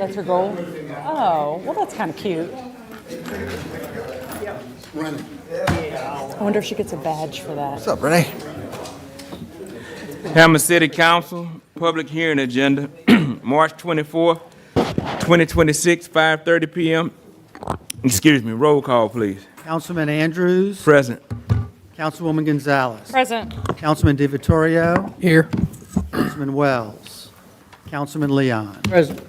That's her goal? Oh, well, that's kind of cute. I wonder if she gets a badge for that. What's up, Renee? Hammond City Council, public hearing agenda, March 24, 2026, 5:30 p.m. Excuse me, roll call, please. Councilman Andrews. Present. Councilwoman Gonzalez. Present. Councilman DiVittorio. Here. Councilman Wells. Councilman Leon. Present.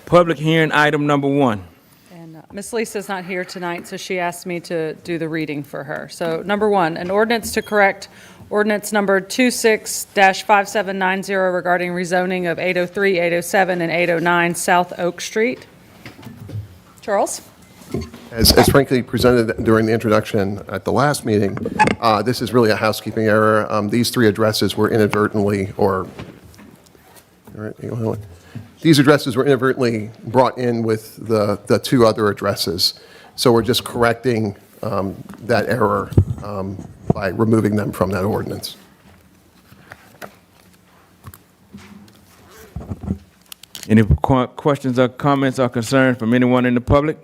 Public hearing item number 1. And Ms. Lisa's not here tonight, so she asked me to do the reading for her. So number 1, an ordinance to correct ordinance number 26-5790 regarding rezoning of 803, 807, and 809 South Oak Street. Charles? As frankly presented during the introduction at the last meeting, this is really a housekeeping error. These 3 addresses were inadvertently, these addresses were inadvertently brought in with the 2 other addresses. So we're just correcting that error by removing them from that ordinance. Any questions or comments or concerns from anyone in the public?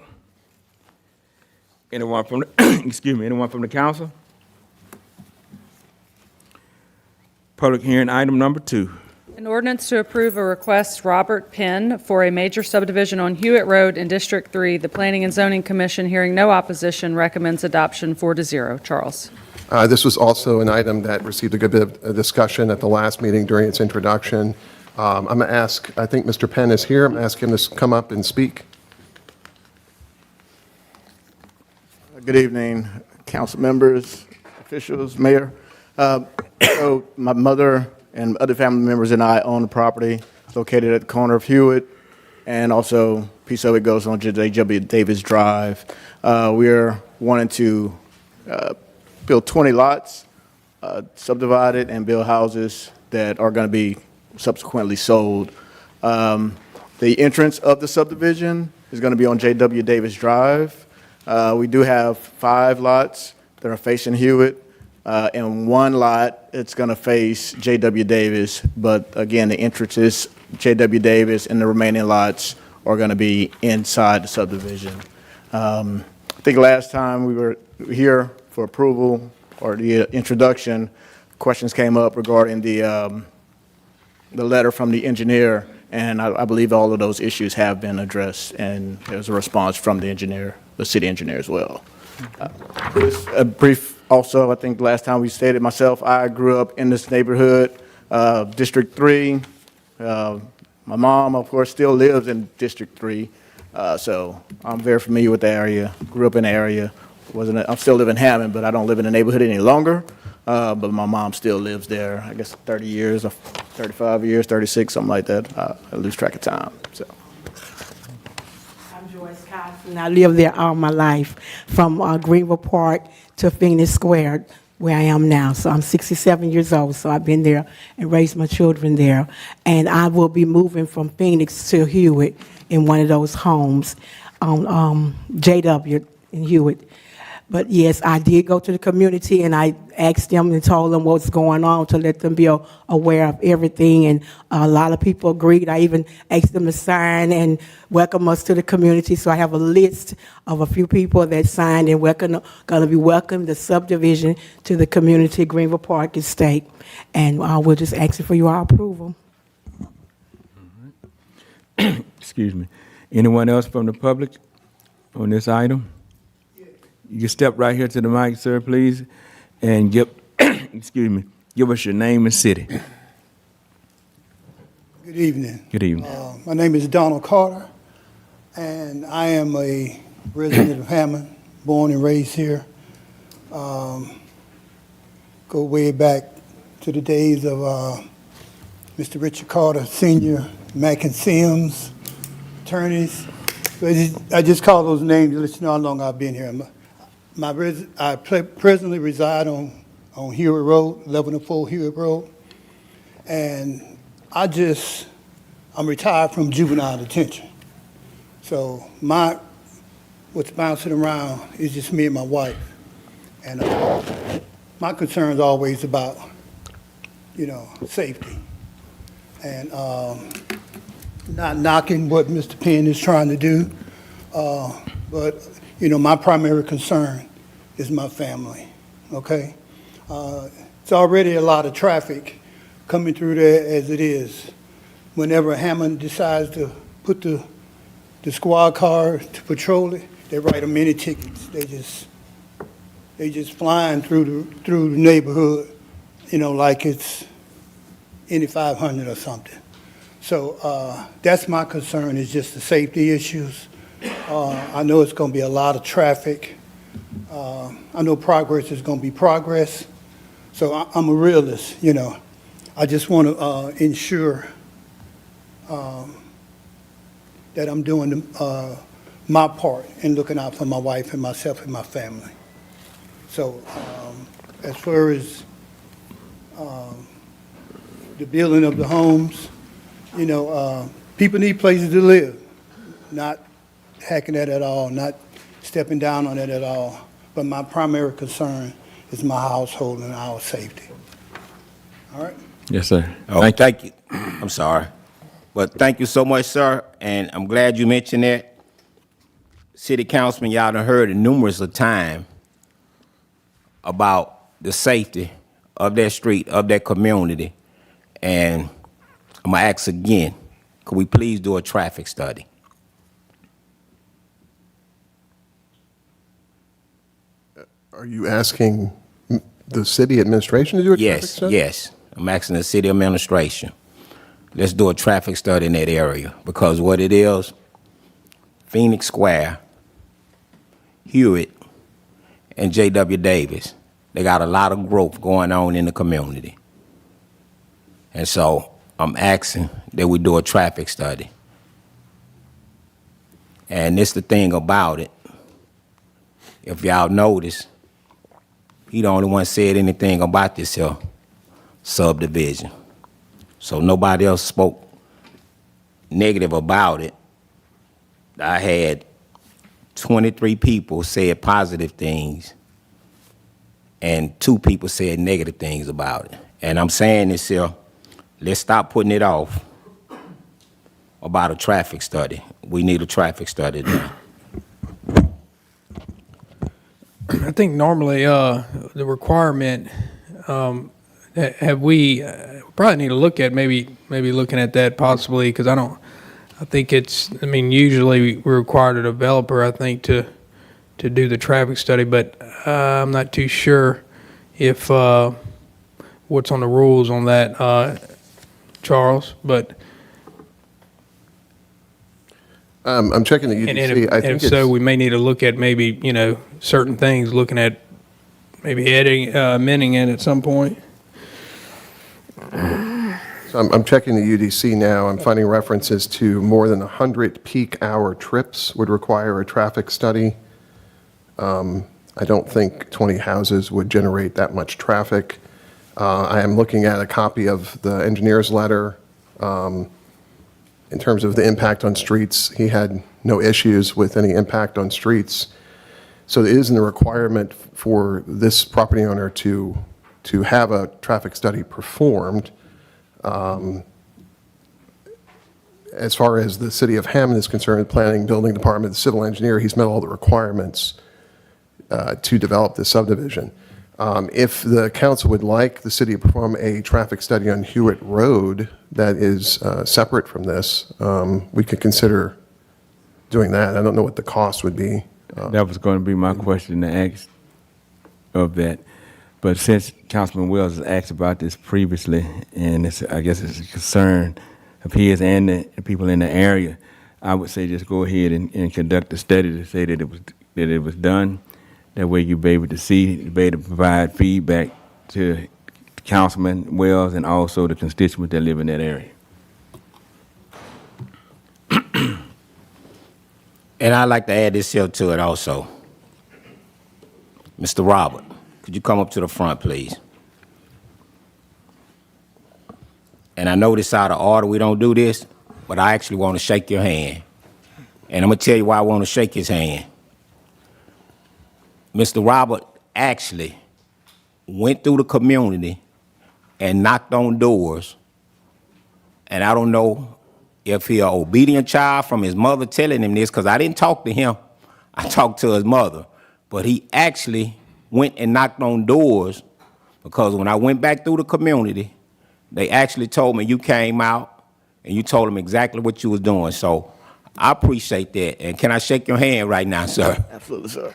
Anyone from the, excuse me, anyone from the council? Public hearing item number 2. An ordinance to approve a request Robert Penn for a major subdivision on Hewitt Road in District 3. The Planning and Zoning Commission, hearing no opposition, recommends adoption 4-0. Charles. This was also an item that received a good bit of discussion at the last meeting during its introduction. I'm going to ask, I think Mr. Penn is here. I'm going to ask him to come up and speak. Good evening, council members, officials, mayor. So my mother and other family members and I own the property. It's located at the corner of Hewitt, and also a piece of it goes on J.W. Davis Drive. We're wanting to build 20 lots, subdivide it, and build houses that are going to be subsequently sold. The entrance of the subdivision is going to be on J.W. Davis Drive. We do have 5 lots that are facing Hewitt, and 1 lot it's going to face J.W. Davis, but again, the entrance is J.W. Davis, and the remaining lots are going to be inside the subdivision. I think last time we were here for approval or the introduction, questions came up regarding the letter from the engineer, and I believe all of those issues have been addressed, and there's a response from the engineer, the city engineer as well. Just a brief, also, I think last time we stated myself, I grew up in this neighborhood, District 3. My mom, of course, still lives in District 3, so I'm very familiar with the area, grew up in the area. I'm still living in Hammond, but I don't live in the neighborhood any longer. But my mom still lives there, I guess 30 years, or 35 years, 36, something like that. I lose track of time. So. I'm Joyce Carson. I lived there all my life, from Greenville Park to Phoenix Square, where I am now. So I'm 67 years old, so I've been there and raised my children there. And I will be moving from Phoenix to Hewitt in one of those homes on JW in Hewitt. But yes, I did go to the community, and I asked them and told them what's going on to let them be aware of everything. And a lot of people agreed. I even asked them to sign and welcome us to the community. So I have a list of a few people that signed and going to be welcomed the subdivision to the community, Greenville Park Estate. And we're just asking for your approval. Excuse me. Anyone else from the public on this item? You can step right here to the mic, sir, please, and give, excuse me, give us your name and city. Good evening. Good evening. My name is Donald Carter, and I am a resident of Hammond, born and raised here. Go way back to the days of Mr. Richard Carter Sr., Mack and Sims, attorneys. So I just call those names to let you know how long I've been here. presently reside on Hewitt Road, 1104 Hewitt Road. And I'm retired from juvenile detention. So what's bouncing around is just me and my wife. And my concern is always about, safety. And not knocking what Mr. Penn is trying to do, but, my primary concern is my family, okay? It's already a lot of traffic coming through there as it is. Whenever Hammond decides to put the squad car to patrol it, they write them many tickets. They just flying through the neighborhood, like it's Indy 500 or something. So that's my concern, is just the safety issues. I know it's going to be a lot of traffic. I know progress is going to be progress. So I'm a realist, I just want to ensure that I'm doing my part in looking out for my wife and myself and my family. So as far as the building of the homes, people need places to live, not hacking that at all, not stepping down on it at all. But my primary concern is my household and our safety. All right? Yes, sir. Oh, thank you. I'm sorry. But thank you so much, sir, and I'm glad you mentioned that. City Councilman, y'all done heard it numerous of times about the safety of that street, of that community. And I'm gonna ask again, could we please do a traffic study? Are you asking the city administration to do a traffic Yes, study? yes. I'm asking the city administration. Let's do a traffic study in that area, because what it is, Phoenix Square, Hewitt, and J.W. Davis, they got a lot of growth going on in the community. And so I'm asking that we do a traffic study. And this the thing about it. If y'all notice, he the only one said anything about this here subdivision. So nobody else spoke negative about it. I had 23 people say positive things, and 2 people said negative things about it. And I'm saying this here, let's stop putting it off about a traffic study. We need a traffic study done. I think normally the requirement we probably need to look at maybe looking at that possibly, because I think usually we require a developer, I think, to do the traffic study, but I'm not too sure if what's on the rules on that, Charles, but I'm checking the and UDC. I think if so, we may need to look at maybe, certain things, looking at maybe amending it at some point. So I'm checking the UDC now. I'm finding references to more than 100 peak hour trips would require a traffic study. I don't think 20 houses would generate that much traffic. I am looking at a copy of the engineer's letter. In terms of the impact on streets, he had no issues with any impact on streets. So it isn't a requirement for this property owner to have a traffic study performed. As far as the city of Hammond is concerned, planning, building department, the civil engineer, he's met all the requirements to develop this subdivision. If the council would like the city to perform a traffic study on Hewitt Road that is separate from this, we could consider doing that. I don't know what the cost would be. That was going to be my question to ask of that. But since Councilman Wells has asked about this previously, and I guess it's a concern of his and the people in the area, I would say just go ahead and conduct a study to say that it was done. That way you'll be able to see, be able to provide feedback to Councilman Wells and also the constituents that live in that area. And I'd like to add this here to it also. Mr. Robert, could you come up to the front, please? And I know this out of order, we don't do this, but I actually want to shake your hand. And I'm going to tell you why I want to shake his hand. Mr. Robert actually went through the community and knocked on doors. And I don't know if he an obedient child from his mother telling him this, because I didn't talk to him. I talked to his mother. But he actually went and knocked on doors, because when I went back through the community, they actually told me you came out and you told them exactly what you was doing. So I appreciate that. And can I shake your hand right now, sir? Absolutely, sir.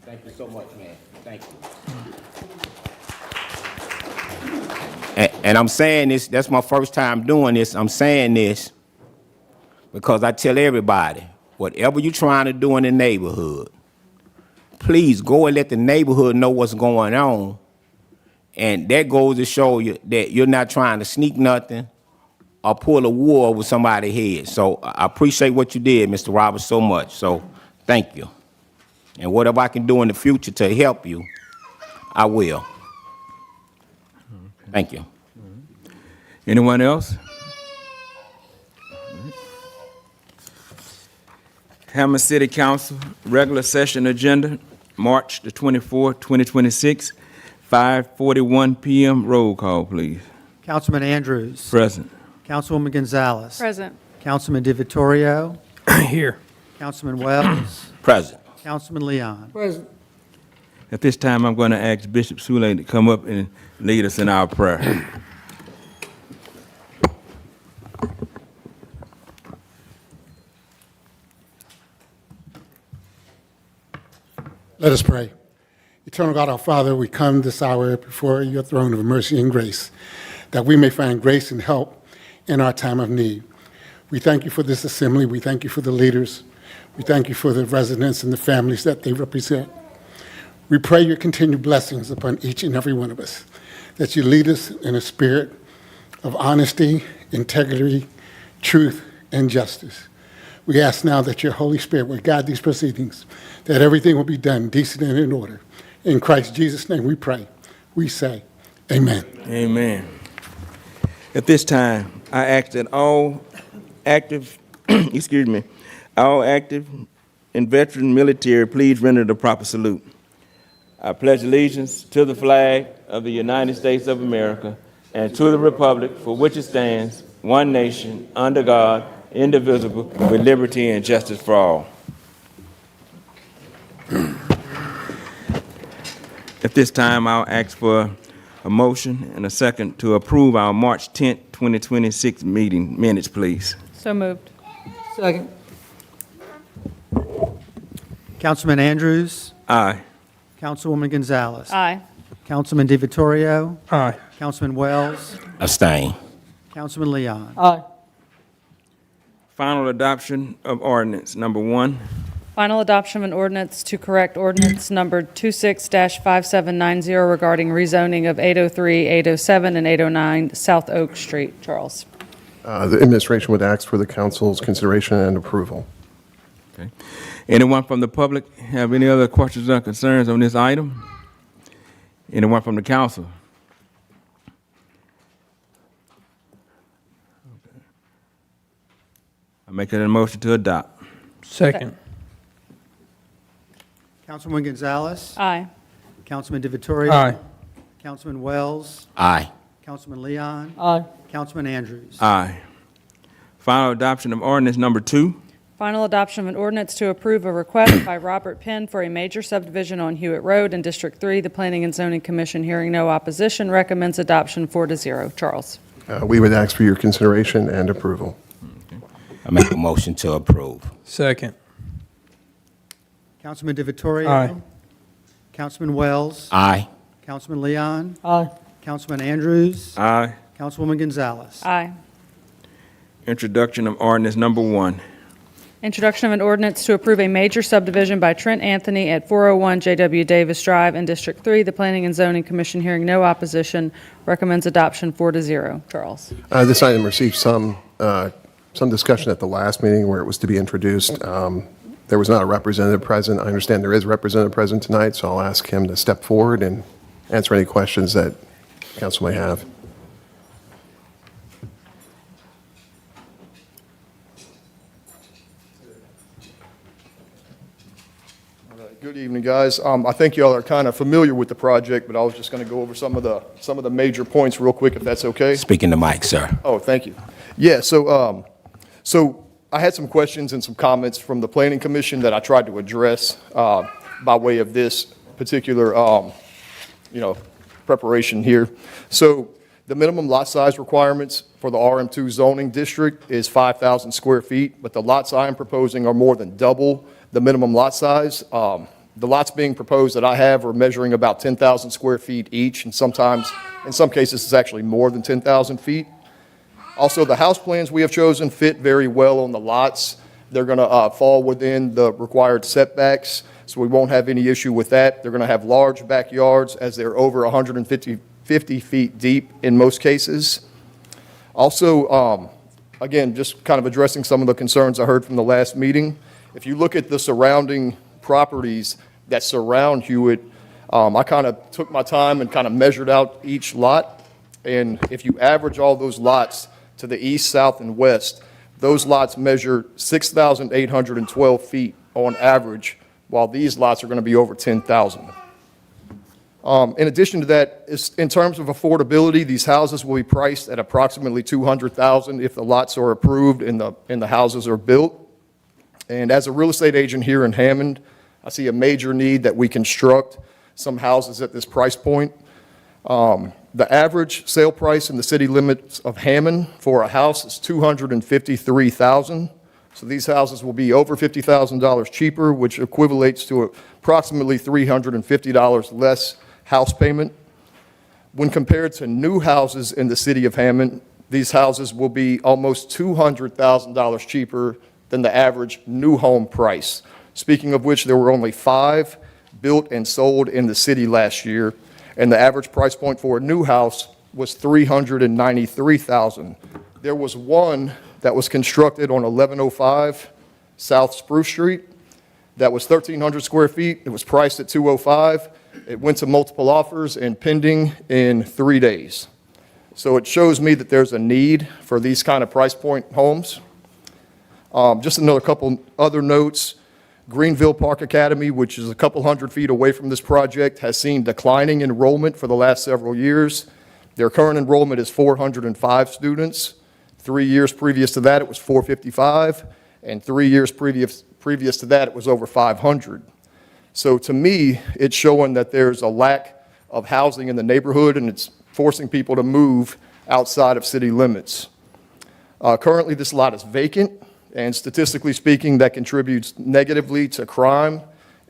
Thank you so much, man. Thank you. And I'm saying this, that's my first time doing this. I'm saying this because I tell everybody, whatever you're trying to do in the neighborhood, please go and let the neighborhood know what's going on. And that goes to show you that you're not trying to sneak nothing or pull a wool over somebody's head. So I appreciate what you did, Mr. Roberts, so much. So thank you. And whatever I can do in the future to help you, I will. Thank you. Anyone else? Hammond City Council, regular session agenda, March the 24th, 2026, 5:41 p.m. Roll call, please. Councilman Andrews. Present. Councilwoman Gonzalez. Present. Councilman DiVittorio. Here. Councilman Wells. Present. Councilman Leon. At this time, I'm going to ask Bishop Sule to come up and lead us in our prayer. Let us pray. Eternal God, our Father, we come this hour before your throne of mercy and grace, that we may find grace and help in our time of need. We thank you for this assembly. We thank you for the leaders. We thank you for the residents and the families that they represent. We pray your continued blessings upon each and every one of us, that you lead us in a spirit of honesty, integrity, truth, and justice. We ask now that your Holy Spirit will guide these proceedings, that everything will be done decent and in order. In Christ Jesus' name we pray. We say, amen. Amen. At this time, I ask that all active, all active and veteran military please render the proper salute. I pledge allegiance to the flag of the United States of America and to the republic for which it stands, one nation, under God, indivisible, with liberty and justice for all. At this time, I'll ask for a motion and a second to approve our March 10th, 2026 meeting minutes, please. So moved. Second. Councilman Andrews. Aye. Councilwoman Gonzalez. Aye. Councilman DiVittorio. Aye. Councilman Wells. Abstain. Councilman Leon. Aye. Final adoption of ordinance number 1. Final adoption of an ordinance to correct ordinance number 26-5790 regarding rezoning of 803, 807, and 809 South Oak Street. Charles. The administration would ask for the council's consideration and approval. Okay. Anyone from the public have any other questions or concerns on this item? Anyone from the council? Okay. I make a motion to adopt. Second. Councilwoman Gonzalez. Aye. Councilman DiVittorio. Aye. Councilman Wells. Aye. Councilman Leon. Aye. Councilman Andrews. Aye. Final adoption of ordinance number 2. Final adoption of an ordinance to approve a request by Robert Penn for a major subdivision on Hewitt Road in District 3. The Planning and Zoning Commission, hearing no opposition, recommends adoption 4-0. Charles. We would ask for your consideration and approval. I make a motion to approve. Second. Councilman DiVittorio. Aye. Councilman Wells. Aye. Councilman Leon. Aye. Councilman Andrews. Aye. Councilwoman Gonzalez. Aye. Introduction of ordinance number 1. Introduction of an ordinance to approve a major subdivision by Trent Anthony at 401 J.W. Davis Drive in District 3. The Planning and Zoning Commission, hearing no opposition, recommends adoption 4-0. Charles. This item received some discussion at the last meeting where it was to be introduced. there was not a representative present. I understand there is a representative present tonight, so I'll ask him to step forward and answer any questions that council may have. Good evening, guys. I think y'all are kind of familiar with the project, but I was just going to go over some of the major points real quick, if that's okay. Speak in the mic, sir. Oh, thank you. Yeah, so I had some questions and some comments from the Planning Commission that I tried to address by way of this particular, preparation here. So the minimum lot size requirements for the RM2 zoning district is 5,000 square feet, but the lots I am proposing are more than double the minimum lot size. The lots being proposed that I have are measuring about 10,000 square feet each, and sometimes, in some cases, it's actually more than 10,000 feet. Also, the house plans we have chosen fit very well on the lots. They're going to fall within the required setbacks, so we won't have any issue with that. They're going to have large backyards as they're over 150 feet deep in most cases. Also, again, just kind of addressing some of the concerns I heard from the last meeting. If you look at the surrounding properties that surround Hewitt, I kind of took my time and kind of measured out each lot. And if you average all those lots to the east, south, and west, those lots measure 6,812 feet on average, while these lots are going to be over 10,000. In addition to that, in terms of affordability, these houses will be priced at approximately $200,000 if the lots are approved and the houses are built. And as a real estate agent here in Hammond, I see a major need that we construct some houses at this price point. The average sale price in the city limits of Hammond for a house is $253,000. So these houses will be over $50,000 cheaper, which equivalates to approximately $350 less house payment. When compared to new houses in the city of Hammond, these houses will be almost $200,000 cheaper than the average new home price. Speaking of which, there were only 5 built and sold in the city last year, and the average price point for a new house was $393,000. There was one that was constructed on 1105 South Spruce Street that was 1,300 square feet. It was priced at $205,000. It went to multiple offers and pending in 3 days. So it shows me that there's a need for these kind of price point homes. Just another couple other notes. Greenville Park Academy, which is a couple hundred feet away from this project, has seen declining enrollment for the last several years. Their current enrollment is 405 students. 3 years previous to that, it was 455, and 3 years previous to that, it was over 500. So to me, it's showing that there's a lack of housing in the neighborhood, and it's forcing people to move outside of city limits. Currently, this lot is vacant. And statistically speaking, that contributes negatively to crime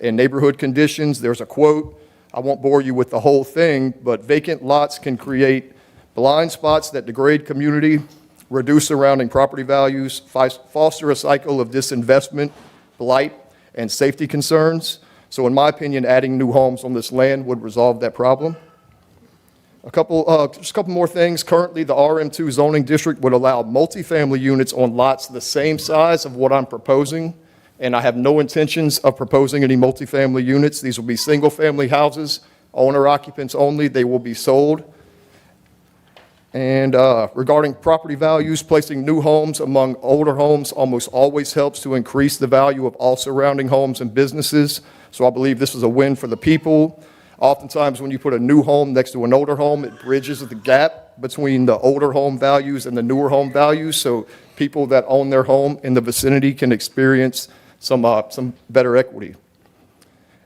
and neighborhood conditions. There's a quote, I won't bore you with the whole thing, but vacant lots can create blind spots that degrade community, reduce surrounding property values, foster a cycle of disinvestment, blight, and safety concerns. So in my opinion, adding new homes on this land would resolve that problem. Just a couple more things. Currently, the RM2 zoning district would allow multifamily units on lots the same size of what I'm proposing, and I have no intentions of proposing any multifamily units. These will be single-family houses, owner occupants only. They will be sold. And regarding property values, placing new homes among older homes almost always helps to increase the value of all surrounding homes and businesses. So I believe this is a win for the people. Oftentimes, when you put a new home next to an older home, it bridges the gap between the older home values and the newer home values, so people that own their home in the vicinity can experience some better equity.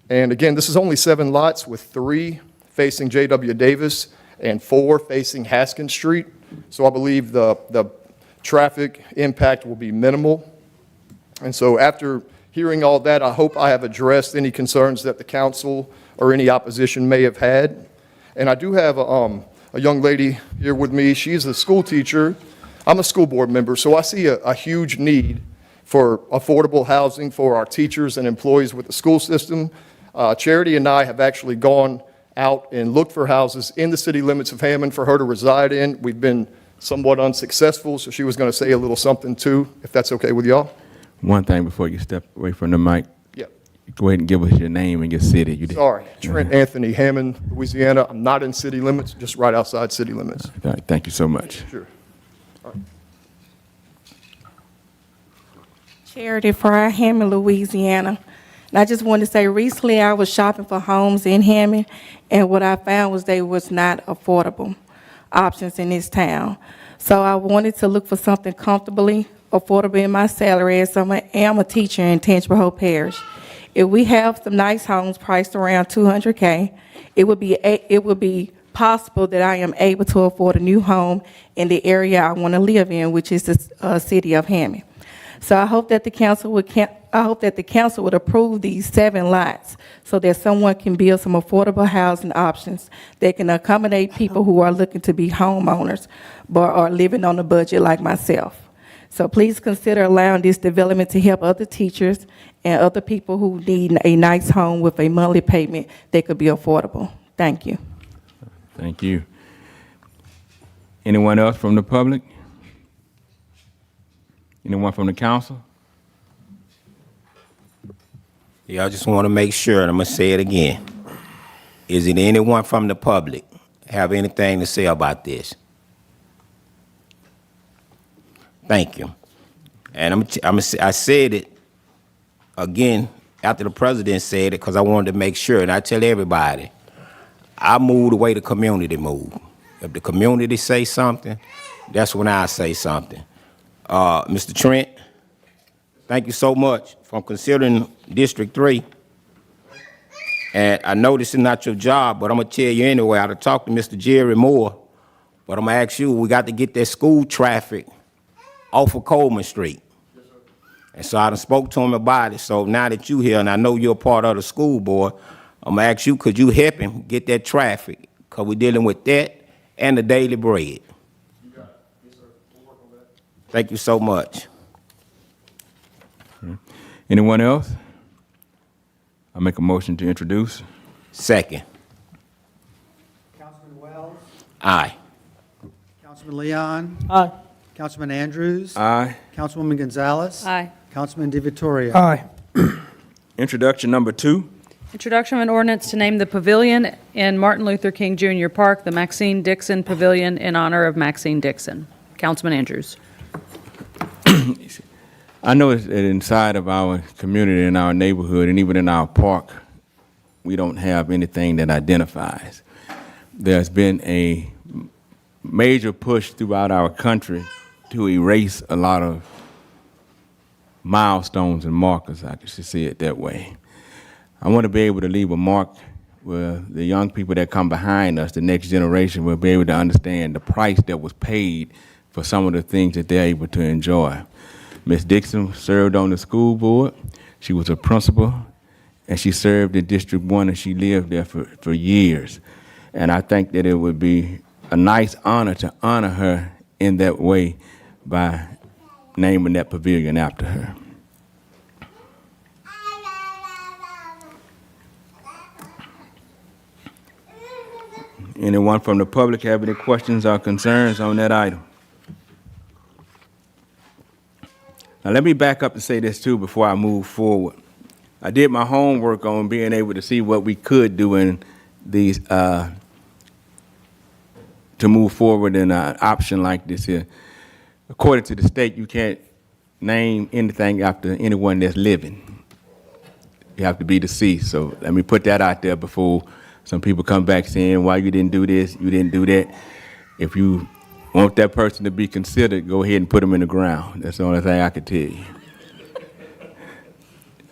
And again, this is only 7 lots with 3 facing J.W. Davis and 4 facing Haskins Street, so I believe the traffic impact will be minimal. And so after hearing all that, I hope I have addressed any concerns that the council or any opposition may have had. And I do have a young lady here with me. She's a school teacher. I'm a school board member, so I see a huge need for affordable housing for our teachers and employees with the school system. Charity and I have actually gone out and looked for houses in the city limits of Hammond for her to reside in. We've been somewhat unsuccessful, so she was going to say a little something too, if that's okay with y'all. One thing before you step away from the mic, Yep. go ahead and give us your name and your city. You did. Sorry, Trent Anthony, Hammond, Louisiana. I'm not in city limits, just right outside city limits. All right, thank you so much. Sure. Charity Fry, Hammond, Louisiana. And I just wanted to say, recently I was shopping for homes in Hammond, and what I found was they was not affordable options in this town. So I wanted to look for something comfortably affordable in my salary, as I am a teacher in Tangipahoa Hope Parish. If we have some nice homes priced around $200K, it would be possible that I am able to afford a new home in the area I want to live in, which is the city of Hammond. So I hope that the council would approve these 7 lots so that someone can build some affordable housing options that can accommodate people who are looking to be homeowners but are living on a budget like myself. So please consider allowing this development to help other teachers and other people who need a nice home with a monthly payment that could be affordable. Thank you. Thank you. Anyone else from the public? Anyone from the council? Yeah, I just want to make sure, and I'm going to say it again. Is it anyone from the public have anything to say about this? Thank you. And I said it again after the president said it because I wanted to make sure, and I tell everybody, I move the way the community move. If the community say something, that's when I say something. Mr. Trent, thank you so much for considering District 3. And I know this is not your job, but I'm going to tell you anyway. I had to talk to Mr. Jerry Moore, but I'm going to ask you, we got to get that school traffic off of Coleman Street. Yes, sir. And so I done spoke to him about it. So now that you're here, and I know you're a part of the school board, I'm going to ask you, could you help him get that traffic? Because we're dealing with that and the daily bread. You got it. Yes, sir. We'll work on that. Thank you so much. Anyone else? I make a motion to introduce. Second. Councilman Wells, Aye. Councilman Leon, Aye. Councilman Andrews, Aye. Councilwoman Gonzalez. Aye. Councilman DeVittoria. Aye. Introduction number 2. Introduction of an ordinance to name the pavilion in Martin Luther King Jr. Park the Maxine Dixon Pavilion in honor of Maxine Dixon. Councilman Andrews. I noticed that inside of our community, in our neighborhood, and even in our park, we don't have anything that identifies. There's been a major push throughout our country to erase a lot of milestones and markers, I should say it that way. I want to be able to leave a mark where the young people that come behind us, the next generation, will be able to understand the price that was paid for some of the things that they're able to enjoy. Ms. Dixon served on the school board. She was a principal, and she served in District 1, and she lived there for years. And I think that it would be a nice honor to honor her in that way by naming that pavilion after her. Anyone from the public have any questions or concerns on that item? Now, let me back up and say this, too, before I move forward. I did my homework on being able to see what we could do in these, to move forward in an option like this here. According to the state, you can't name anything after anyone that's living. You have to be deceased. So let me put that out there before some people come back saying, why you didn't do this, you didn't do that. If you want that person to be considered, go ahead and put them in the ground. That's the only thing I can tell you.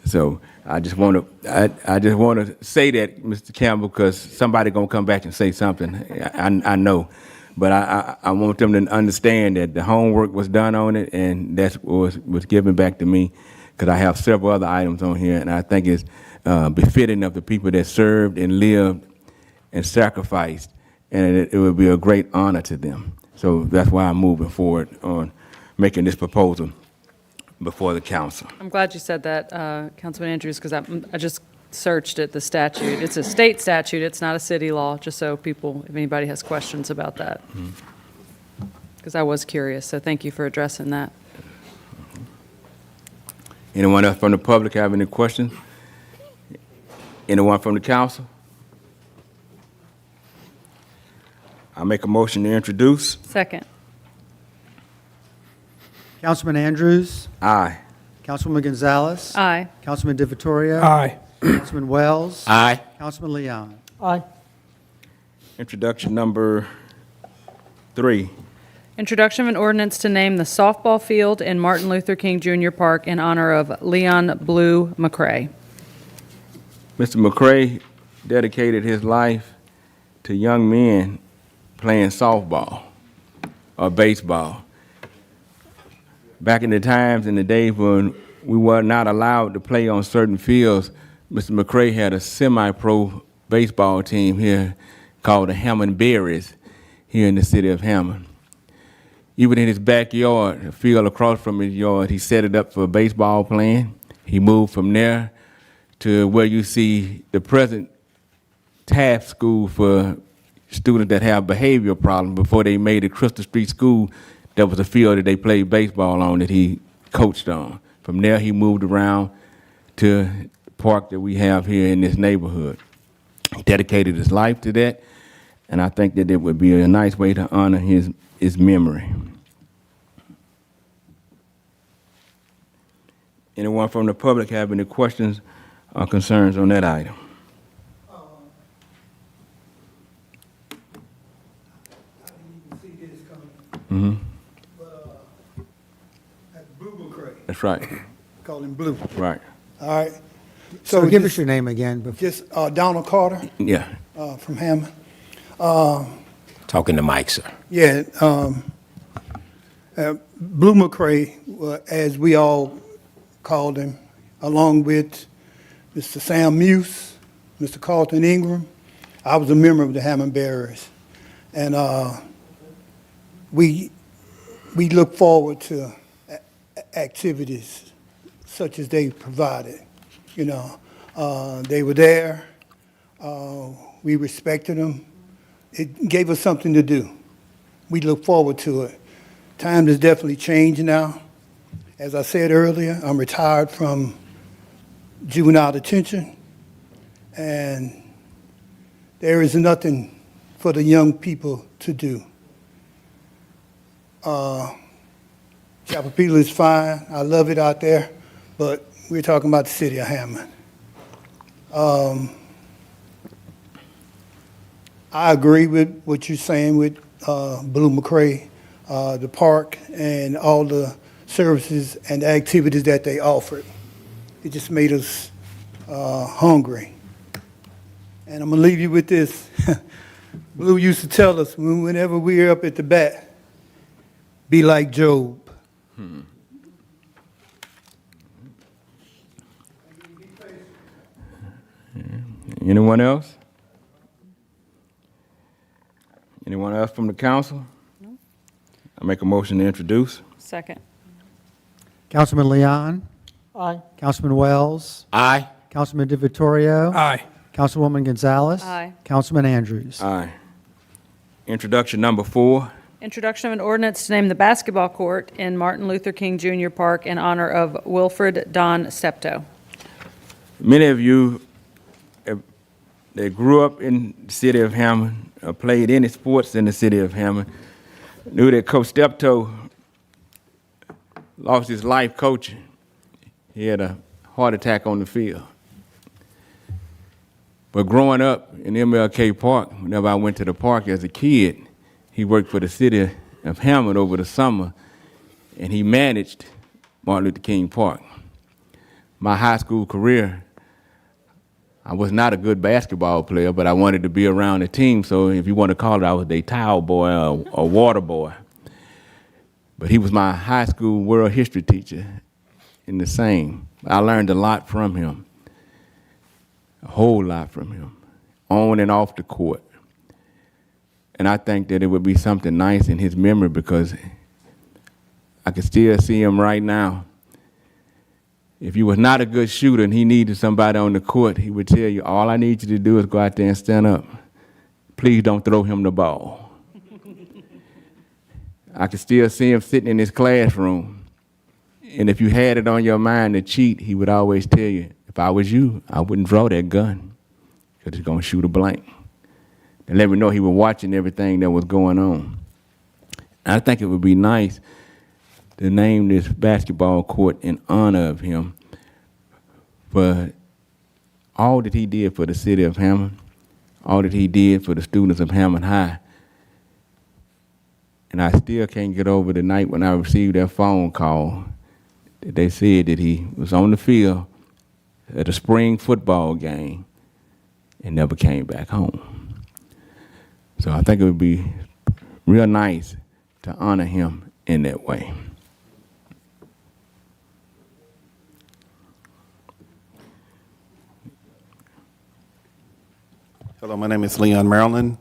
So I just want to say that, Mr. Campbell, because somebody gonna come back and say something. I know, but I want them to understand that the homework was done on it, and that's what was given back to me, because I have several other items on here, and I think it's befitting of the people that served and lived and sacrificed, and it would be a great honor to them. So that's why I'm moving forward on making this proposal before the council. I'm glad you said that, Councilman Andrews, because I just searched at the statute. It's a state statute. It's not a city law, just so people, if anybody has questions about that. Because I was curious, so thank you for addressing that. Anyone else from the public have any questions? Anyone from the council? I make a motion to introduce. Second. Councilman Andrews, Aye. Councilwoman Gonzalez, Aye. Councilman DeVittorio, Aye. Councilman Wells, Aye. Councilman Leon. Aye. Introduction number 3. Introduction of an ordinance to name the softball field in Martin Luther King Jr. Park in honor of Leon Blue McCray. Mr. McCray dedicated his life to young men playing softball or baseball. Back in the times, in the days when we were not allowed to play on certain fields, Mr. McCray had a semi-pro baseball team here called the Hammond Berries here in the city of Hammond. Even in his backyard, a field across from his yard, he set it up for baseball playing. He moved from there to where you see the present Taft School for students that have behavioral problems. Before they made it Crystal Street School, there was a field that they played baseball on that he coached on. From there, he moved around to the park that we have here in this neighborhood. He dedicated his life to that, and I think that it would be a nice way to honor his memory. Anyone from the public have any questions or concerns on that item? Mm-hmm. Blue McCray, That's right. call him Blue. Right. All right. So give us just- your name again. before- Just Donald Carter Yeah. from Hammond. Talking to Mike, sir. Yeah, Blue McCray, as we all called him, along with Mr. Sam Muse, Mr. Carlton Ingram. I was a member of the Hammond Bearers. And we look forward to activities such as they provided. You know, they were there. We respected them. It gave us something to do. We look forward to it. Time has definitely changed now. As I said earlier, I'm retired from juvenile detention, and there is nothing for the young people to do. Chapel is fine. I love it out there, but we're talking about the city of Hammond. I agree with what you're saying with Blue McCray, the park, and all the services and activities that they offered. It just made us hungry. And I'm gonna leave you with this. Blue used to tell us whenever we were up at the bat, be like Job. Anyone else? Anyone else from the council? I make a motion to introduce. Second. Councilman Leon, Aye. Councilman Wells, Aye. Councilman DeVittorio, Aye. Councilwoman Gonzalez. Aye. Councilman Andrews. Aye. Introduction number 4. Introduction of an ordinance to name the basketball court in Martin Luther King Jr. Park in honor of Wilfred Don Steptoe. Many of you that grew up in the city of Hammond or played any sports in the city of Hammond knew that Coach Steptoe lost his life coaching. He had a heart attack on the field. But growing up in MLK Park, whenever I went to the park as a kid, he worked for the city of Hammond over the summer, and he managed Martin Luther King Park. My high school career, I was not a good basketball player, but I wanted to be around the team, so if you want to call it, I was a towel boy or water boy. But he was my high school world history teacher in the same. I learned a lot from him, a whole lot from him, on and off the court. And I think that it would be something nice in his memory because I can still see him right now. If you was not a good shooter and he needed somebody on the court, he would tell you, all I need you to do is go out there and stand up. Please don't throw him the ball. I can still see him sitting in his classroom And if you had it on your mind to cheat, he would always tell you, if I was you, I wouldn't draw that gun because it's going to shoot a blank. And let me know he was watching everything that was going on. I think it would be nice to name this basketball court in honor of him for all that he did for the city of Hammond, all that he did for the students of Hammond High. And I still can't get over the night when I received that phone call that they said that he was on the field at a spring football game and never came back home. So I think it would be real nice to honor him in that way. Hello, my name is Leon Maryland,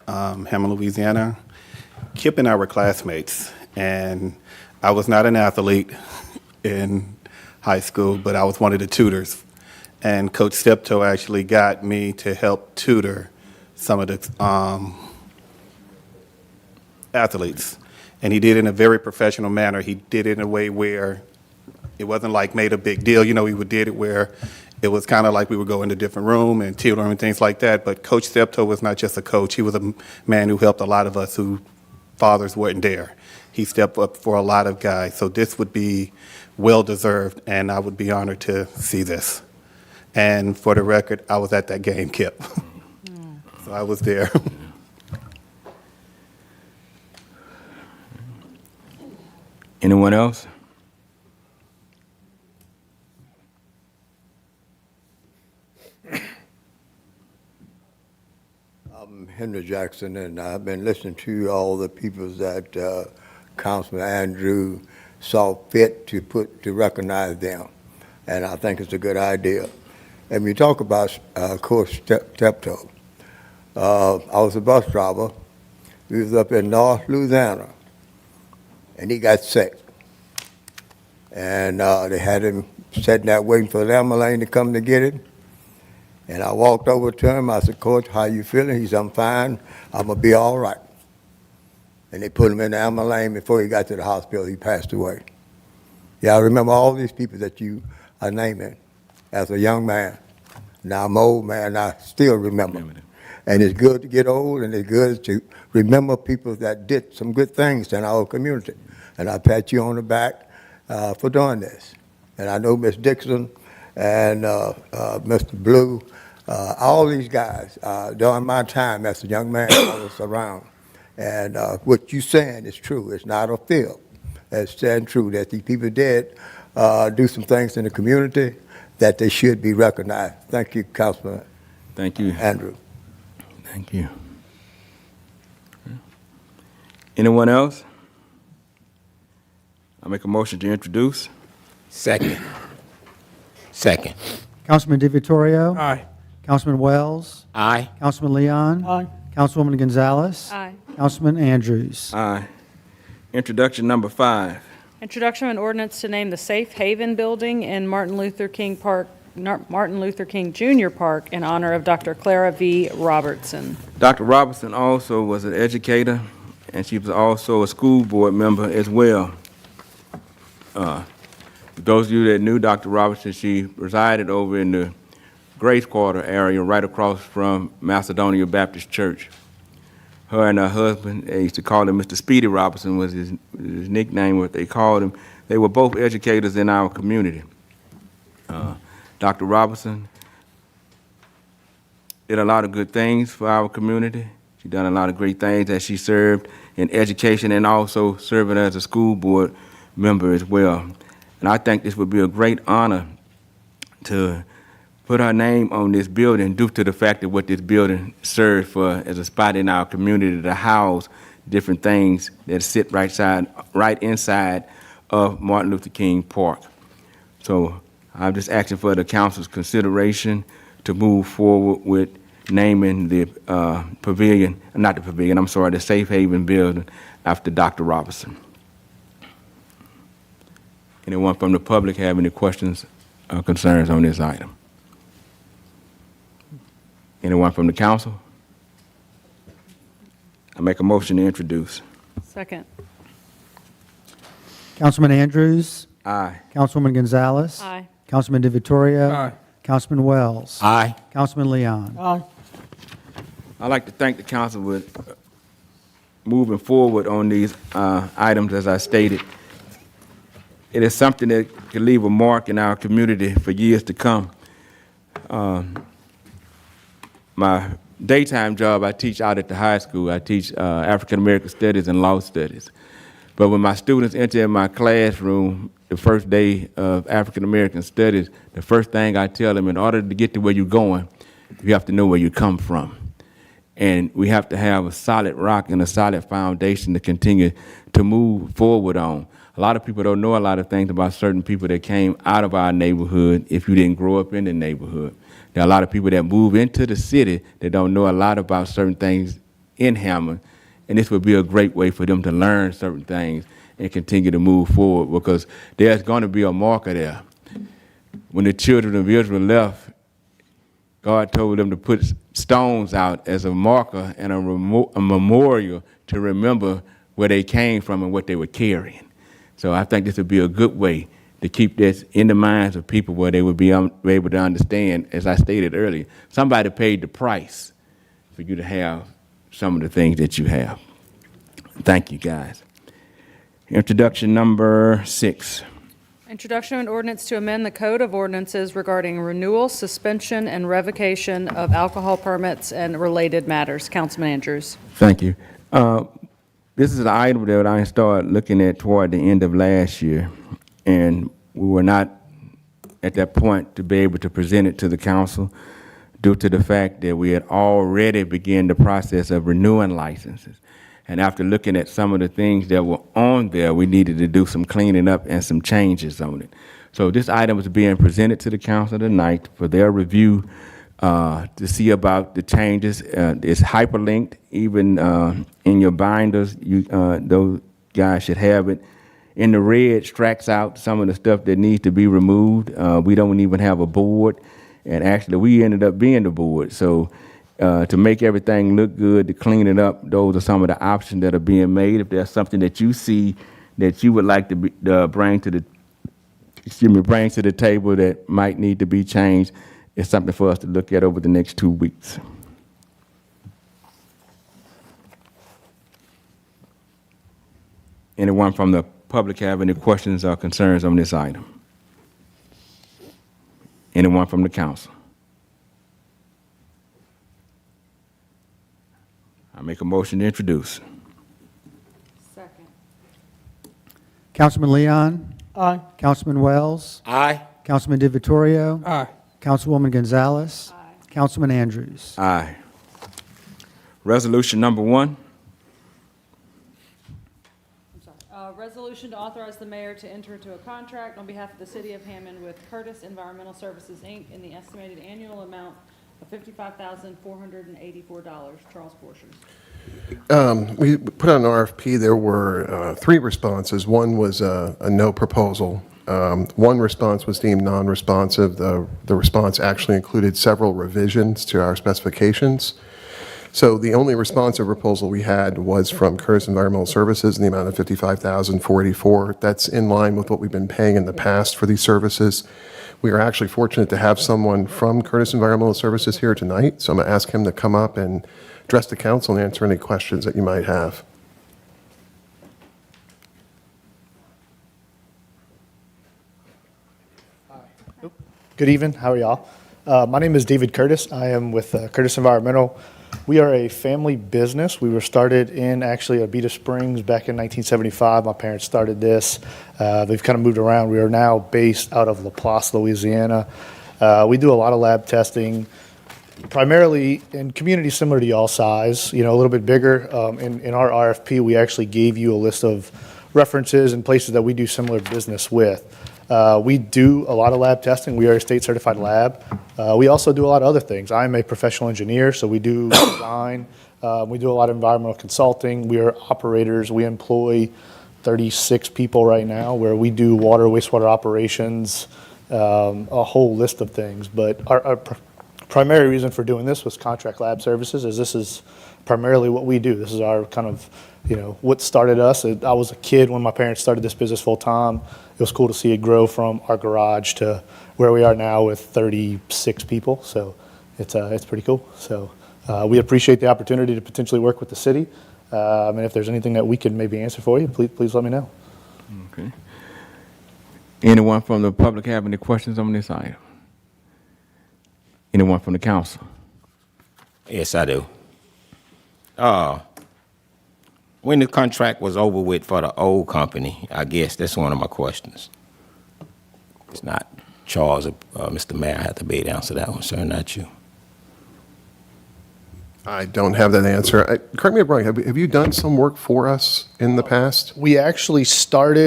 Hammond, Louisiana. Kip and I were classmates, and I was not an athlete in high school, but I was one of the tutors. And Coach Steptoe actually got me to help tutor some of the athletes. And he did it in a very professional manner. He did it in a way where it wasn't like made a big deal. You know, he did it where it was kind of like we would go in a different room and tutor and things like that. But Coach Steptoe was not just a coach. He was a man who helped a lot of us who fathers weren't there. He stepped up for a lot of guys. So this would be well-deserved, and I would be honored to see this. And for the record, I was at that game, Kip. So I was there. Anyone else? I'm Henry Jackson, and I've been listening to all the people that Councilman Andrew saw fit to recognize them, and I think it's a good idea. And when you talk about Coach Steptoe, I was a bus driver. We was up in North Louisiana, and he got sick. And they had him sitting there waiting for the ambulance to come to get him. And I walked over to him. I said, Coach, how you feeling? He said, I'm fine. I'm going to be all right. And they put him in the ambulance. Before he got to the hospital, he passed away. Yeah, I remember all these people that you are naming as a young man. Now I'm old man, I still remember. And it's good to get old, and it's good to remember people that did some good things in our community. And I pat you on the back for doing this. And I know Miss Dixon and Mr. Blue, all these guys, during my time as a young man, I was around. And what you're saying is true. It's not a fib. It's saying true that these people did do some things in the community that they should be recognized. Thank you, Councilman. Thank you, Andrew. Thank you. Anyone else? I make a motion to introduce. Second. Second. Councilman DiVittorio. Aye. Councilman Wells. Aye. Councilman Leon. Aye. Councilwoman Gonzalez. Aye. Councilman Andrews. Aye. Introduction number 5. Introduction of an ordinance to name the Safe Haven Building in Martin Luther King Jr. Park in honor of Dr. Clara V. Robertson. Dr. Robertson also was an educator, and she was also a school board member as well. For those of you that knew Dr. Robertson, she resided over in the Grace Quarter area right across from Macedonia Baptist Church. Her and her husband, they used to call him Mr. Speedy Robertson, was his nickname, what they called him. They were both educators in our community. Dr. Robertson did a lot of good things for our community. She done a lot of great things as she served in education and also serving as a school board member as well. And I think this would be a great honor to put her name on this building due to the fact that what this building serves for as a spot in our community to house different things that sit right inside of Martin Luther King Park. So I'm just asking for the council's consideration to move forward with naming the the Safe Haven Building after Dr. Robertson. Anyone from the public have any questions or concerns on this item? Anyone from the council? I make a motion to introduce. Second. Councilman Andrews. Aye. Councilwoman Gonzalez. Aye. Councilman DeVittorio. Aye. Councilman Wells. Aye. Councilman Leon. Aye. I'd like to thank the council with moving forward on these items, as I stated. It is something that can leave a mark in our community for years to come. My daytime job, I teach out at the high school. I teach African American Studies and Law Studies. But when my students enter my classroom the first day of African American Studies, the first thing I tell them, in order to get to where you're going, you have to know where you come from. And we have to have a solid rock and a solid foundation to continue to move forward on. A lot of people don't know a lot of things about certain people that came out of our neighborhood if you didn't grow up in the neighborhood. There are a lot of people that move into the city that don't know a lot about certain things in Hammond, and this would be a great way for them to learn certain things and continue to move forward, because there's going to be a marker there. When the children of Israel left, God told them to put stones out as a marker and a memorial to remember where they came from and what they were carrying. So I think this would be a good way to keep this in the minds of people where they would be able to understand, as I stated earlier, somebody paid the price for you to have some of the things that you have. Thank you, guys. Introduction number 6. Introduction of an ordinance to amend the Code of Ordinances regarding renewal, suspension, and revocation of alcohol permits and related matters. Councilman Andrews. Thank you. This is an item that I started looking at toward the end of last year, and we were not at that point to be able to present it to the council due to the fact that we had already begun the process of renewing licenses. And after looking at some of the things that were on there, we needed to do some cleaning up and some changes on it. So this item is being presented to the council tonight for their review to see about the changes. It's hyperlinked, even in your binders. Those guys should have it. In the red, tracks out some of the stuff that needs to be removed. We don't even have a board, and actually we ended up being the board. So to make everything look good, to clean it up, those are some of the options that are being made. If there's something that you see that you would like to bring to the table that might need to be changed, it's something for us to look at over the next 2 weeks. Anyone from the public have any questions or concerns on this item? Anyone from the council? I make a motion to introduce. Second. Councilman Leon. Aye. Councilman Wells. Aye. Councilman DeVittorio. Aye. Councilwoman Gonzalez. Aye. Councilman Andrews. Aye. Resolution number 1. Resolution to authorize the mayor to enter into a contract on behalf of the city of Hammond with Curtis Environmental Services, Inc. in the estimated annual amount of $55,484. Charles Borchers. We put out an RFP. There were 3 responses. One was a no proposal. One response was deemed non-responsive. The response actually included several revisions to our specifications. So the only responsive proposal we had was from Curtis Environmental Services in the amount of $55,484. That's in line with what we've been paying in the past for these services. We are actually fortunate to have someone from Curtis Environmental Services here tonight, so I'm going to ask him to come up and address the council and answer any questions that you might have. Good evening. How are y'all? My name is David Curtis. I am with Curtis Environmental. We are a family business. We were started in actually Abita Springs back in 1975. My parents started this. They've kind of moved around. We are now based out of LaPlace, Louisiana. We do a lot of lab testing, primarily in communities similar to y'all size, a little bit bigger. In our RFP, we actually gave you a list of references and places that we do similar business with. We do a lot of lab testing. We are a state certified lab. We also do a lot of other things. I'm a professional engineer, so we do design. We do a lot of environmental consulting. We are operators. We employ 36 people right now where we do water, wastewater operations, a whole list of things. But our primary reason for doing this was contract lab services, as this is primarily what we do. This is our kind of, what started us. I was a kid when my parents started this business full time. It was cool to see it grow from our garage to where we are now with 36 people. So it's pretty cool. So we appreciate the opportunity to potentially work with the city. And if there's anything that we can maybe answer for you, please let me know. Okay. Anyone from the public have any questions on this item? Anyone from the council? Yes, I do. When the contract was over with for the old company, I guess that's one of my questions. It's not Charles or Mr. Mayor. I have to be able to answer that one, sir, not you. I don't have that answer. Correct me if I'm wrong, have you done some work for us in the past? We actually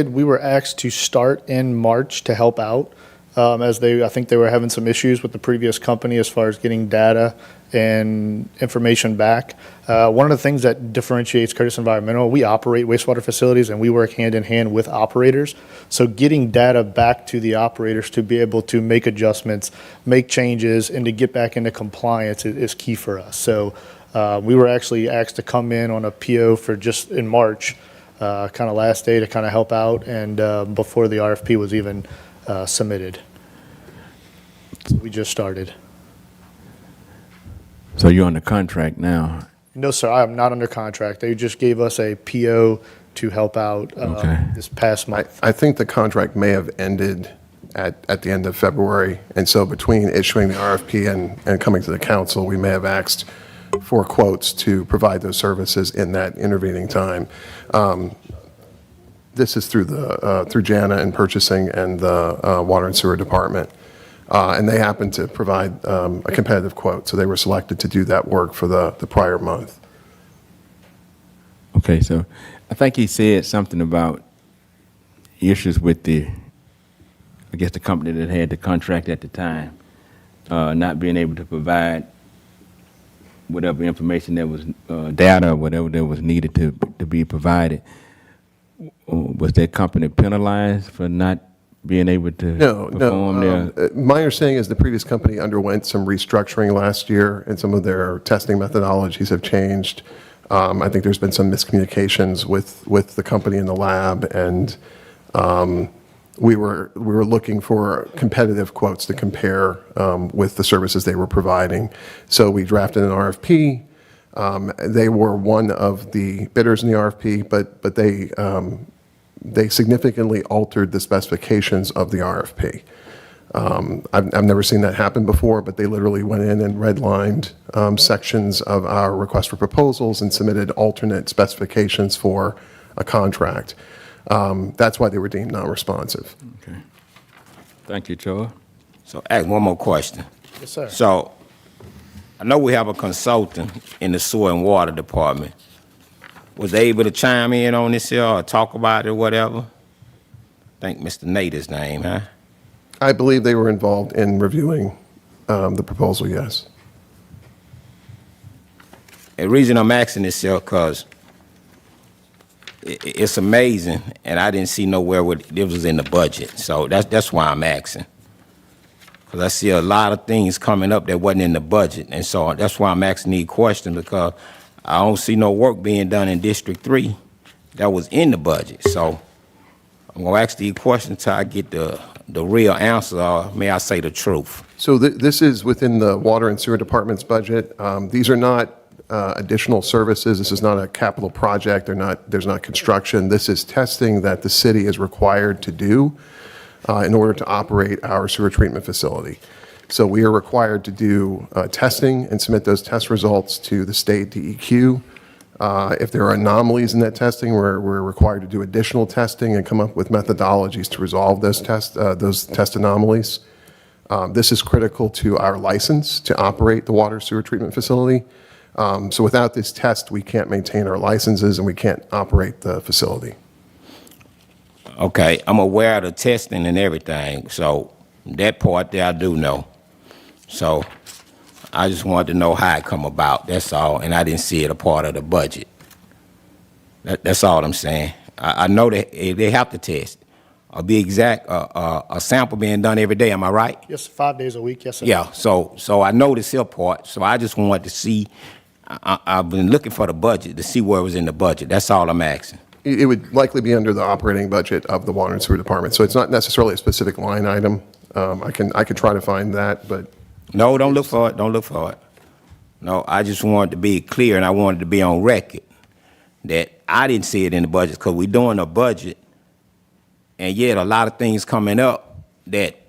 we were asked to start in March to help out, as I think they were having some issues with the previous company as far as getting data and information back. One of the things that differentiates Curtis Environmental, we operate wastewater facilities and we work hand in hand with operators. So getting data back to the operators to be able to make adjustments, make changes, and to get back into compliance is key for us. So we were actually asked to come in on a PO for just in March, kind of last day to kind of help out, and before the RFP was even submitted. So we just started. So you're under contract now? No, sir, I am not under contract. They just gave us a PO to help out this past month. I think the contract may have ended at the end of February, and so between issuing the RFP and coming to the council, we may have asked for quotes to provide those services in that intervening time. This is through Jana and purchasing and the Water and Sewer Department. And they happened to provide a competitive quote, so they were selected to do that work for the prior month. Okay, so I think he said something about issues with the company that had the contract at the time, not being able to provide whatever information that was, data or whatever that was needed to be provided. Was that company penalized for not being able to perform their... My understanding is the previous company underwent some restructuring last year, and some of their testing methodologies have changed. I think there's been some miscommunications with the company in the lab, and we were looking for competitive quotes to compare with the services they were providing. So we drafted an RFP. They were one of the bidders in the RFP, but they significantly altered the specifications of the RFP. I've never seen that happen before, but they literally went in and redlined sections of our request for proposals and submitted alternate specifications for a contract. That's why they were deemed non-responsive. Okay. Thank you, Joe. So ask one more question. Yes, sir. So I know we have a consultant in the sewer and water department. Was they able to chime in on this here or talk about it or whatever? I think Mr. Nader's name, huh? I believe they were involved in reviewing the proposal, yes. The reason I'm asking this here because it's amazing, and I didn't see nowhere where it was in the budget. So that's why I'm asking. Because I see a lot of things coming up that wasn't in the budget. And so that's why I'm asking these questions, because I don't see no work being done in District 3 that was in the budget. So I'm going to ask these questions until I get the real answer, or may I say the truth. So this is within the Water and Sewer Department's budget. These are not additional services. This is not a capital project. There's not construction. This is testing that the city is required to do in order to operate our sewer treatment facility. So we are required to do testing and submit those test results to the state DEQ. If there are anomalies in that testing, we're required to do additional testing and come up with methodologies to resolve those test anomalies. This is critical to our license to operate the water sewer treatment facility. So without this test, we can't maintain our licenses and we can't operate the facility. Okay, I'm aware of the testing and everything, so that part there I do know. So I just wanted to know how it come about, that's all, and I didn't see it a part of the budget. That's all I'm saying. I know that they have to test. or be exact, a sample being done every day, am I right? Yes, 5 days a week, yes, sir. Yeah, so I know the SIL part, so I just wanted to see, I've been looking for the budget to see where it was in the budget. That's all I'm asking. It would likely be under the operating budget of the Water and Sewer Department, so it's not necessarily a specific line item. I can try to find that, but No, don't look for it, don't look for it. No, I just wanted to be clear, and I wanted to be on record that I didn't see it in the budget, because we're doing a budget, and yet a lot of things coming up that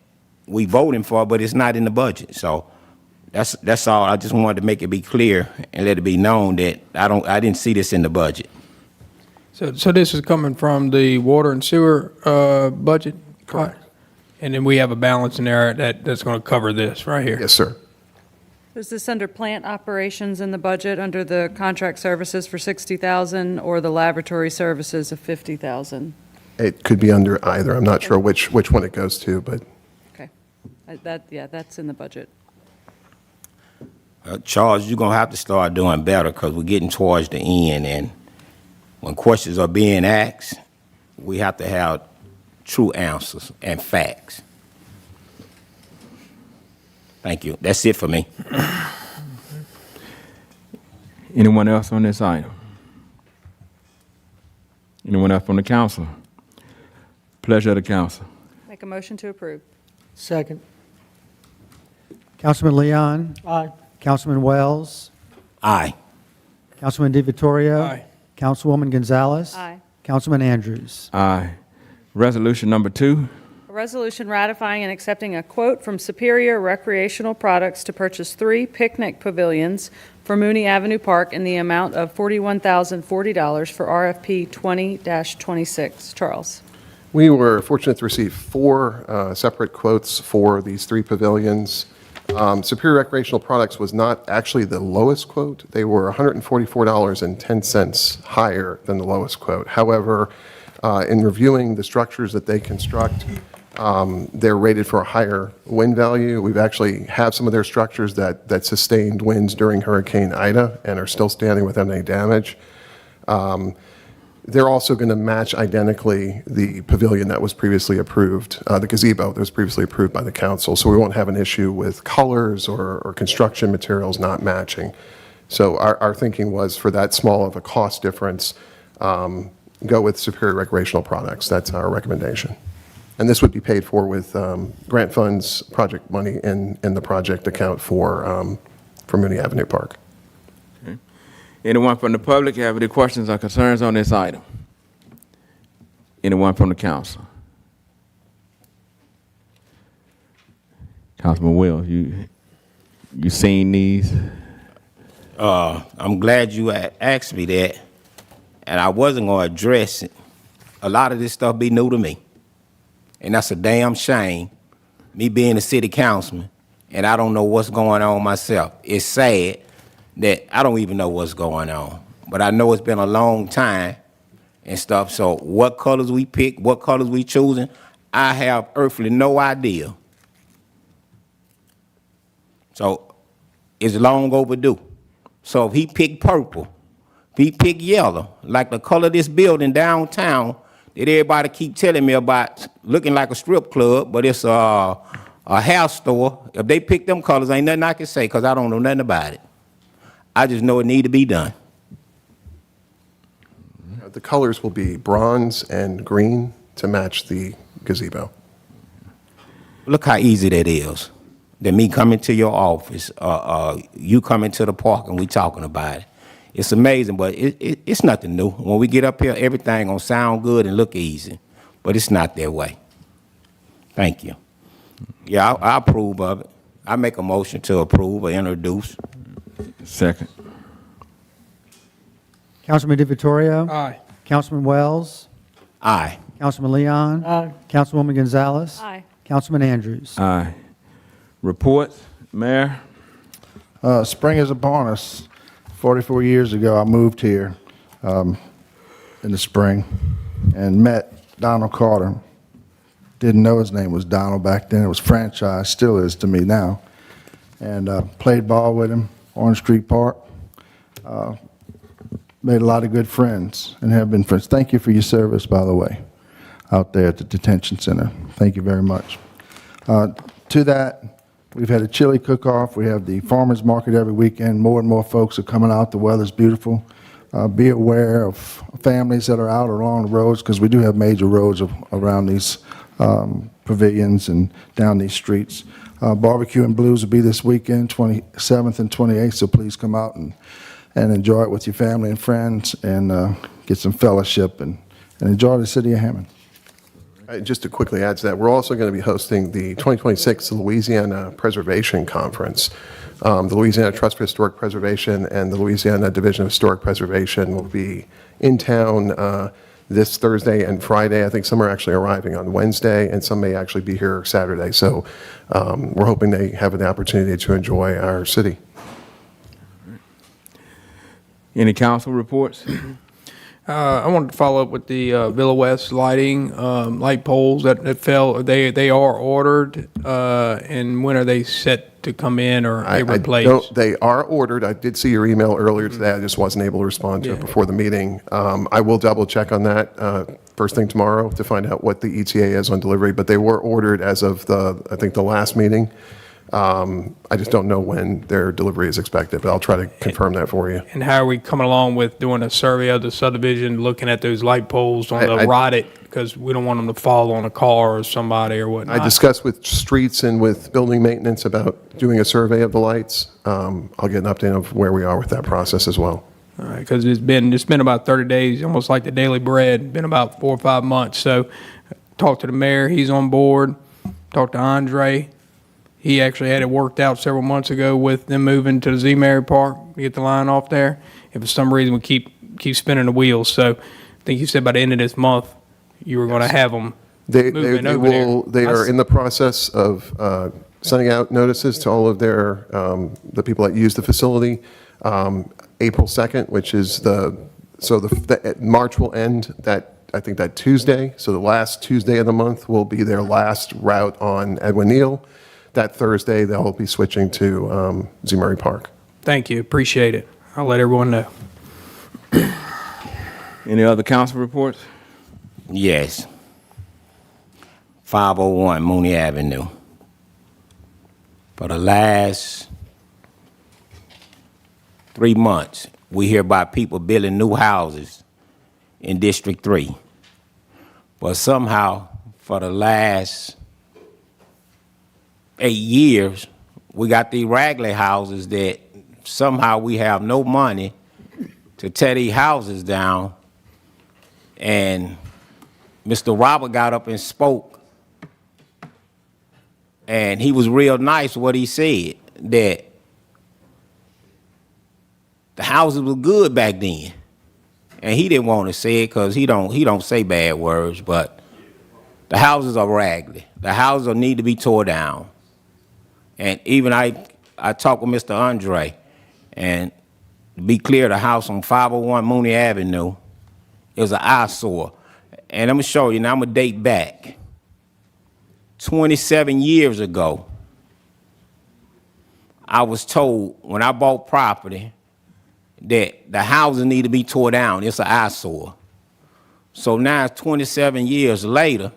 we voting for, but it's not in the budget. So that's all. I just wanted to make it be clear and let it be known that I didn't see this in the budget. So this is coming from the water and sewer budget? Correct. And then we have a balance in there that's going to cover this right here? yes, sir. Is this under plant operations in the budget, under the contract services for $60,000 or the laboratory services of $50,000? It could be under either. I'm not sure which one it goes to, but Okay. That's in the budget. Charles, you're going to have to start doing better, because we're getting towards the end, and when questions are being asked, we have to have true answers and facts. Thank you. That's it for me. Anyone else on this item? Anyone else from the council? Pleasure of the council. Make a motion to approve. Second. Councilman Leon. Aye. Councilman Wells. Aye. Councilman DiVittorio. Aye. Councilwoman Gonzalez. Aye. Councilman Andrews. Aye. Resolution number 2. A resolution ratifying and accepting a quote from Superior Recreational Products to purchase 3 picnic pavilions for Mooney Avenue Park in the amount of $41,040 for RFP 20-26. Charles. We were fortunate to receive 4 separate quotes for these 3 pavilions. Superior Recreational Products was not actually the lowest quote. They were $144.10 higher than the lowest quote. However, in reviewing the structures that they construct, they're rated for a higher wind value. We've actually have some of their structures that sustained winds during Hurricane Ida and are still standing without any damage. They're also going to match identically the pavilion that was previously approved, the gazebo that was previously approved by the council. So we won't have an issue with colors or construction materials not matching. So our thinking was, for that small of a cost difference, go with Superior Recreational Products. That's our recommendation. And this would be paid for with grant funds, project money in the project account for Mooney Avenue Park. Anyone from the public have any questions or concerns on this item? Anyone from the council? Councilman Wells, you seen these? I'm glad you asked me that, and I wasn't going to address it. A lot of this stuff be new to me, and that's a damn shame, me being a city councilman, and I don't know what's going on myself. It's sad that I don't even know what's going on, but I know it's been a long time and stuff, so what colors we pick, what colors we choosing, I have earthly no idea. So it's long overdue. So if he picked purple, if he picked yellow, like the color of this building downtown that everybody keep telling me about, looking like a strip club, but it's a hair store, if they pick them colors, ain't nothing I can say, because I don't know nothing about it. I just know it need to be done. The colors will be bronze and green to match the gazebo. Look how easy that is. Than me coming to your office, you coming to the park and we talking about it. It's amazing, but it's nothing new. When we get up here, everything gonna sound good and look easy, but it's not that way. Thank you. Yeah, I approve of it. I make a motion to approve or introduce. Second. Councilman DiVittorio. Aye. Councilman Wells. Aye. Councilman Leon. Aye. Councilwoman Gonzalez. Aye. Councilman Andrews. Aye. Reports, Mayor? Spring is upon us. 44 years ago, I moved here in the spring and met Donald Carter. Didn't know his name was Donald back then. It was franchise, still is to me now. And played ball with him, Orange Street Park. Made a lot of good friends and have been friends. Thank you for your service, by the way. out there at the detention center. Thank you very much. To that, we've had a chili cook-off. We have the farmers market every weekend. More and more folks are coming out. The weather's beautiful. Be aware of families that are out along the roads, because we do have major roads around these pavilions and down these streets. Barbecue and Blues will be this weekend, 27th and 28th, so please come out and enjoy it with your family and friends, and get some fellowship and enjoy the city of Hammond. Just to quickly add to that, we're also going to be hosting the 2026 Louisiana Preservation Conference. The Louisiana Trust for Historic Preservation and the Louisiana Division of Historic Preservation will be in town this Thursday and Friday. I think some are actually arriving on Wednesday, and some may actually be here Saturday. So we're hoping they have an opportunity to enjoy our city. Any council reports? I wanted to follow up with the Villa West lighting, light poles that fell. They are ordered, and when are they set to come in or replaced? They are ordered. I did see your email earlier today. I just wasn't able to respond to it before the meeting. I will double check on that first thing tomorrow to find out what the ETA is on delivery, but they were ordered as of I think the last meeting. I just don't know when their delivery is expected, but I'll try to confirm that for you. And how are we coming along with doing a survey of the subdivision, looking at those light poles on the rotted, because we don't want them to fall on a car or somebody or whatnot? I discussed with streets and with building maintenance about doing a survey of the lights. I'll get an update of where we are with that process as well. All right, because it's been about 30 days, almost like the daily bread, been about 4 or 5 months. So talked to the mayor, he's on board. Talked to Andre. He actually had it worked out several months ago with them moving to the Z Mary Park to get the line off there. If for some reason we keep spinning the wheels. So I think you said by the end of this month you were going to have them moving over there. They are in the process of sending out notices to all of their the people that use the facility. April 2nd, which is the March will end I think that Tuesday. So the last Tuesday of the month will be their last route on Edwin Neal. That Thursday, they'll be switching to Z Murray Park. Thank you. Appreciate it. I'll let everyone know. Any other council reports? Yes. 501 Mooney Avenue. For the last 3 months, we hear about people building new houses in District 3. But somehow, for the last 8 years, we got these raggedy houses that somehow we have no money to tear these houses down. And Mr. Robert got up and spoke, and he was real nice what he said, that the houses were good back then. And he didn't want to say it because he don't say bad words, but the houses are raggedy. The houses need to be tore down. And even I talked with Mr. Andre, and to be clear, the house on 501 Mooney Avenue is an eyesore. And I'm going to show you, now I'm going to date back. 27 years ago, I was told when I bought property that the houses need to be tore down. It's an eyesore. So now, 27 years later,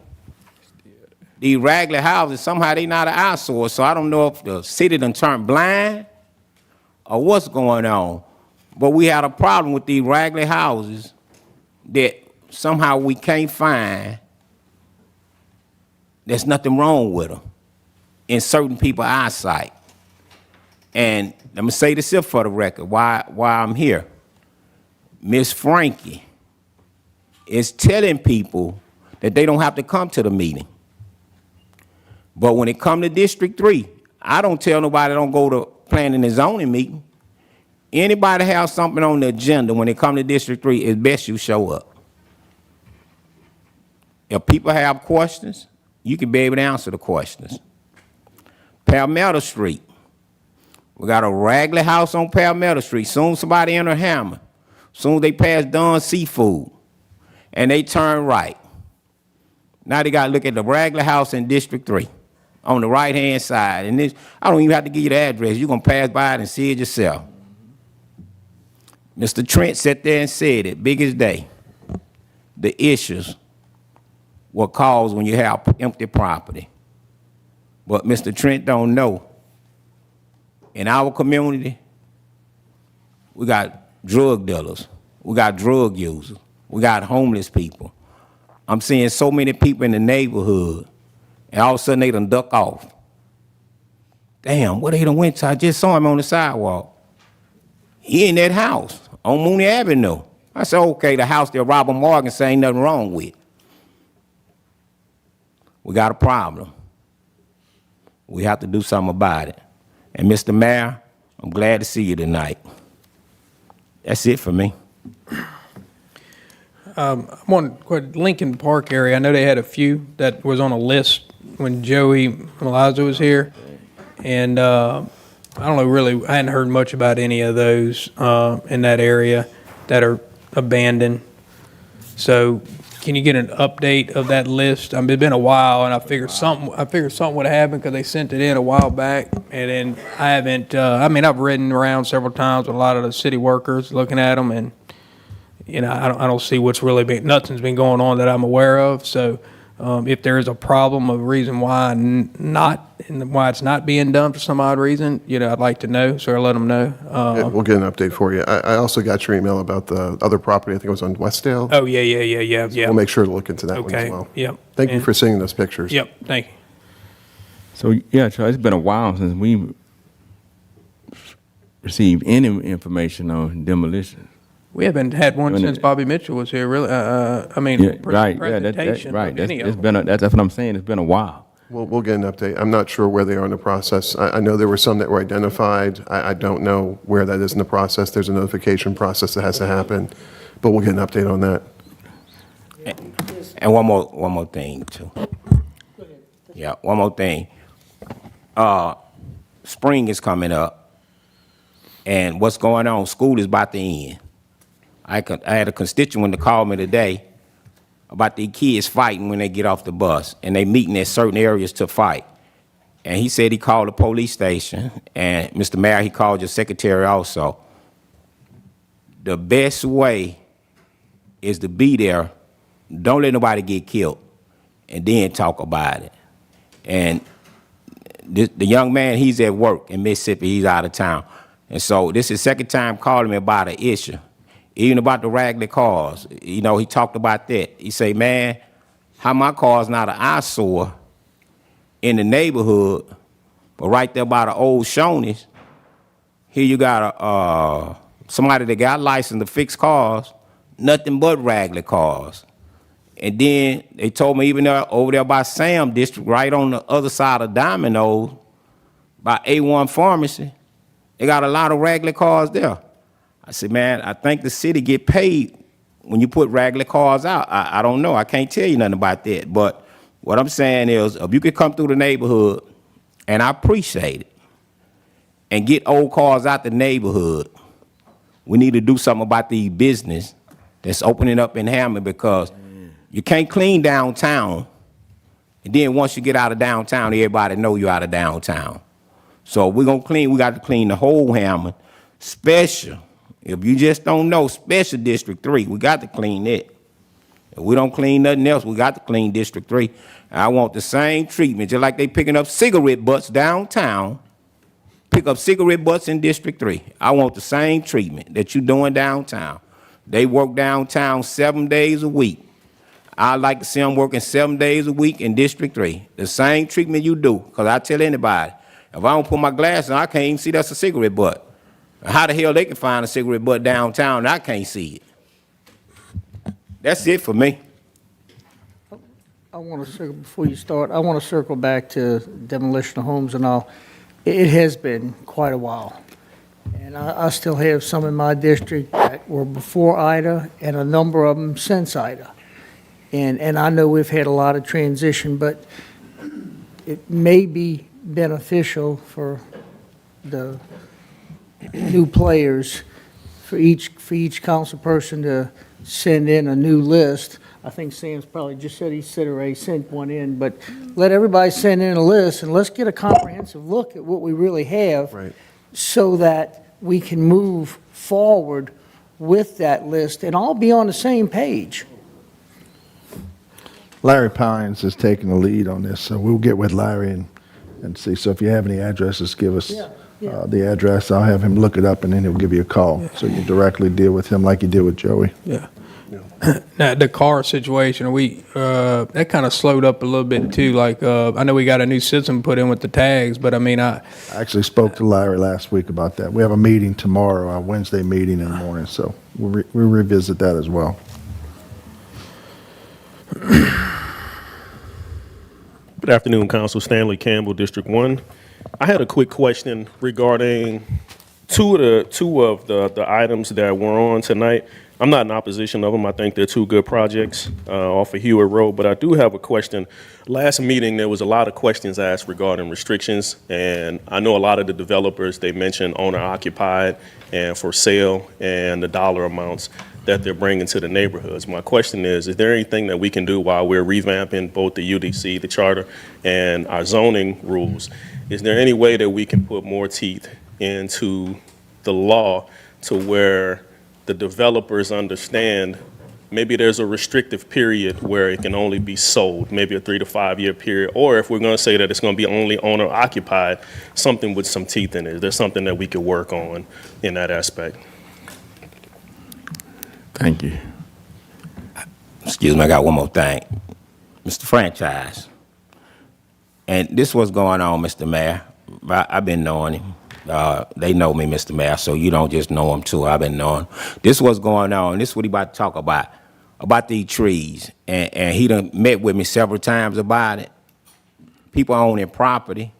these raggedy houses, somehow they not an eyesore. So I don't know if the city done turned blind or what's going on. But we had a problem with these raggedy houses that somehow we can't find. There's nothing wrong with them in certain people's eyesight. And let me say this here for the record, why I'm here. Miss Frankie is telling people that they don't have to come to the meeting. But when it come to District 3, I don't tell nobody don't go to planning and zoning meeting. Anybody have something on the agenda when it come to District 3, it's best you show up. If people have questions, you can be able to answer the questions. Palmetto Street. We got a raggedy house on Palmetto Street. Soon somebody enter Hammond. Soon they pass Don Seafood. And they turn right. Now they got to look at the raggedy house in District 3 on the right-hand side. And this, I don't even have to give you the address. You're going to pass by it and see it yourself. Mr. Trent sat there and said it, big as day, the issues what cause when you have empty property. But Mr. Trent don't know. In our community, we got drug dealers, we got drug users, we got homeless people. I'm seeing so many people in the neighborhood, and all of a sudden they done duck off. Damn, where they done went to? I just saw him on the sidewalk. He in that house on Mooney Avenue. I said, okay, the house that Robert Morgan say ain't nothing wrong with. We got a problem. We have to do something about it. And Mr. Mayor, I'm glad to see you tonight. That's it for me. I'm on Lincoln Park area. I know they had a few that was on a list when Joey Malazzo was here. And I don't know, really, I hadn't heard much about any of those in that area that are abandoned. So can you get an update of that list? I mean, it's been a while, and I figured something would have happened because they sent it in a while back, and then I haven't. I mean, I've ridden around several times with a lot of the city workers looking at them, and you know, I don't see what's really been. Nothing's been going on that I'm aware of. So, if there is a problem, a reason why why it's not being done for some odd reason, you know, I'd like to know. So I'll let them know. Yeah, we'll get an update for you. I also got your email about the other property. I think it was on Westdale. Oh yeah. We'll make sure to look into that one as well. Yep. Thank you for seeing those pictures. Yep. Thank you. So, yeah, Charlie, it's been a while since we received any information on demolition. We haven't had one since Bobby Mitchell was here, really. I mean, Yeah, right, yeah, presentation right. of any It's of them. been that's what I'm saying. It's been a while. We'll get an update. I'm not sure where they are in the process. I know there were some that were identified. I don't know where that is in the process. There's a notification process that has to happen, but we'll get an update on that. And one more thing too. Yeah, one more thing. Spring is coming up, and what's going on? School is about to end. I had a constituent to call me today about the kids fighting when they get off the bus, and they meeting at certain areas to fight. And he said he called the police station, and Mr. Mayor, he called your secretary also. The best way is to be there. Don't let nobody get killed, and then talk about it. And the young man, he's at work in Mississippi. He's out of town. And so this is his second time calling me about an issue. Even about the raggedy cars. You know, he talked about that. He say, man, how my car's not an eyesore in the neighborhood, but right there by the old Shoney's, here you got somebody that got licensed to fix cars, nothing but raggedy cars. And then they told me even over there by Sam District, right on the other side of Domino's, by A1 Pharmacy, they got a lot of raggedy cars there. I said, man, I think the city get paid when you put raggedy cars out. I don't know. I can't tell you nothing about that. But what I'm saying is, if you could come through the neighborhood, and I appreciate it, and get old cars out the neighborhood, we need to do something about the business that's opening up in Hammond, because you can't clean downtown, and then once you get out of downtown, everybody know you're out of downtown. So we're going to clean. We got to clean the whole Hammond, special. If you just don't know, special District 3, we got to clean it. If we don't clean nothing else, we got to clean District 3. I want the same treatment, just like they picking up cigarette butts downtown, pick up cigarette butts in District 3. I want the same treatment that you doing downtown. They work downtown 7 days a week. I like to see them working 7 days a week in District 3. The same treatment you do, because I tell anybody, if I don't put my glasses on, I can't even see that's a cigarette butt. How the hell they can find a cigarette butt downtown and I can't see it? That's it for me. I want to circle, before you start, I want to circle back to demolition of homes and all. It has been quite a while. And I still have some in my district that were before Ida and a number of them since Ida. And I know we've had a lot of transition, but it may be beneficial for the new players, for each council person to send in a new list. I think Sam's probably just said he said already sent one in, but let everybody send in a list and let's get a comprehensive look at what we really have, Right. so that we can move forward with that list and all be on the same page. Larry Pines is taking the lead on this, so we'll get with Larry and see. So if you have any addresses, give us the address. I'll have him look it up, and then he'll give you a call. So you directly deal with him like you did with Joey. Yeah. Now, the car situation, that kind of slowed up a little bit too. Like, I know we got a new system put in with the tags, but I mean, I actually spoke to Larry last week about that. We have a meeting tomorrow, a Wednesday meeting in the morning, so we'll revisit that as well. Good afternoon, Council. Stanley Campbell, District 1. I had a quick question regarding two of the items that were on tonight. I'm not in opposition of them. I think they're two good projects off of Hewitt Road, but I do have a question. Last meeting, there was a lot of questions asked regarding restrictions, and I know a lot of the developers, they mentioned owner-occupied and for sale and the dollar amounts that they're bringing to the neighborhoods. My question is there anything that we can do while we're revamping both the UDC, the charter, and our zoning rules? Is there any way that we can put more teeth into the law to where the developers understand maybe there's a restrictive period where it can only be sold, maybe a 3 to 5 year period, or if we're going to say that it's going to be only owner occupied, something with some teeth in it. Is there something that we could work on in that aspect? Thank you. Excuse me, I got one more thing. Mr. Franchise, and this was going on, Mr. Mayor. I've been knowing him. They know me, Mr. Mayor, so you don't just know him too. I've been knowing. This was going on. This is what he about to talk about these trees. And he done met with me several times about it. People owning property,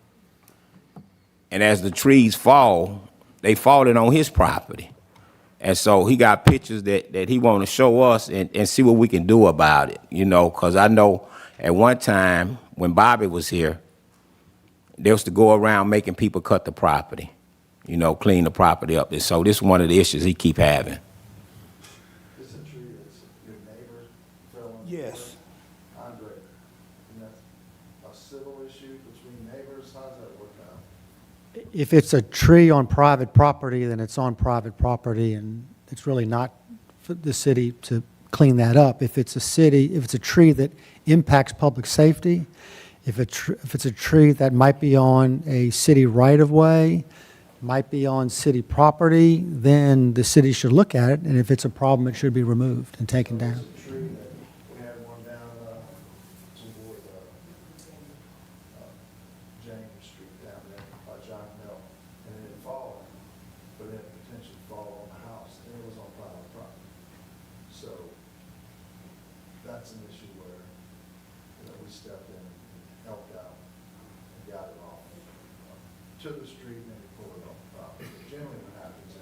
and as the trees fall, they falling on his property. And so he got pictures that he want to show us and see what we can do about it, you know, because I know at one time when Bobby was here, they was to go around making people cut the property, you know, clean the property up. And so this is one of the issues he keep having. It's a tree that's your neighbor fell on. Yes. Andre, and that's a civil issue between neighbors. How does that work out? If it's a tree on private property, then it's on private property, and it's really not for the city to clean that up. If it's a tree that impacts public safety, if it's a tree that might be on a city right-of-way, might be on city property, then the city should look at it, and if it's a problem, it should be removed and taken down. It's a tree that we had one down toward James Street down there by John Mill, and it had fallen, but it had potentially fall on the house, and it was on private property. So that's an issue where, we stepped in and helped out and got it off to the street and then pull it off the property. Generally what happens is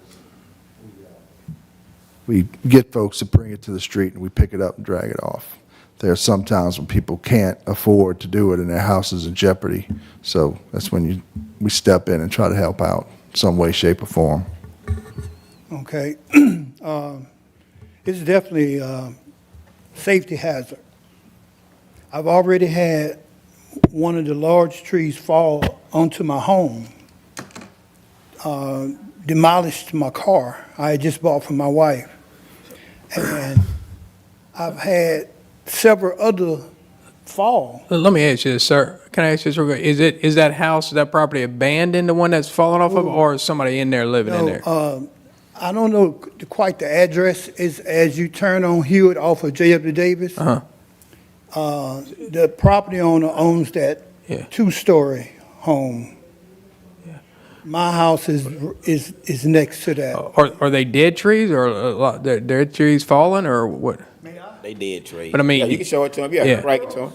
we get folks to bring it to the street and we pick it up and drag it off. There are some times when people can't afford to do it and their house is in jeopardy. So that's when we step in and try to help out some way, shape, or form. Okay. It's definitely a safety hazard. I've already had one of the large trees fall onto my home, demolished my car I had just bought for my wife. And I've had several other fall. let me ask you this, sir. Can I ask you this real quick? Is that house, that property abandoned, the one that's fallen off of, or is somebody in there living in there? I don't know quite the address. Is as you turn on Hewitt off of J.W. Davis. The property owner owns that two-story home. My house is next to that. Are they dead trees, or they're trees falling, or what? They dead trees. But I mean, you can show it to him. Yeah, right it to him.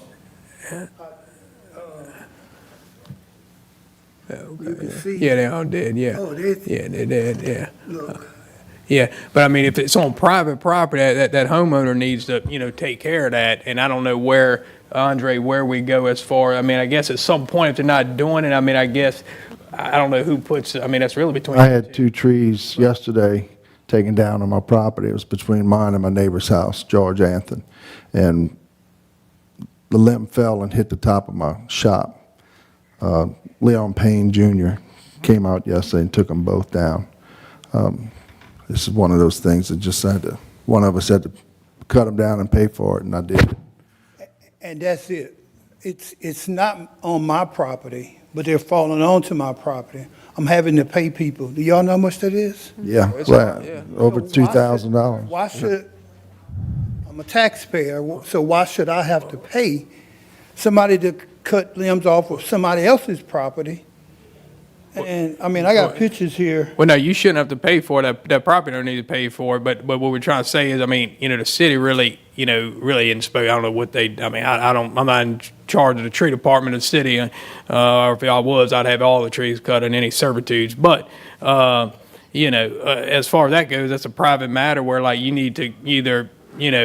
You can see. Yeah, they're all dead. Yeah. Oh, they're dead. Yeah. Look. Yeah, but I mean, if it's on private property, that homeowner needs to, take care of that. And I don't know where, Andre, where we go as far. I mean, I guess at some point, if they're not doing it, I mean, I guess, I don't know who puts, I mean, that's really between. I had 2 trees yesterday taken down on my property. It was between mine and my neighbor's house, George Anthony. And the limb fell and hit the top of my shop. Leon Payne Jr. came out yesterday and took them both down. This is one of those things that just one of us had to cut them down and pay for it, and I did. and that's it. It's not on my property, but they're falling onto my property. I'm having to pay people. Do y'all know how much that is? Yeah, It's well, yeah. over So why $2,000. Why should, I'm a taxpayer, so why should I have to pay somebody to cut limbs off of somebody else's property? And, I mean, I got pictures here. Well, no, you shouldn't have to pay for it. That property owner needs to pay for it. But what we're trying to say is, I mean, the city really, really isn't supposed, I don't know what they, I mean, I'm not in charge of the tree department of the city. Or if I was, I'd have all the trees cut in any servitudes. But, as far as that goes, that's a private matter where, like, you need to either,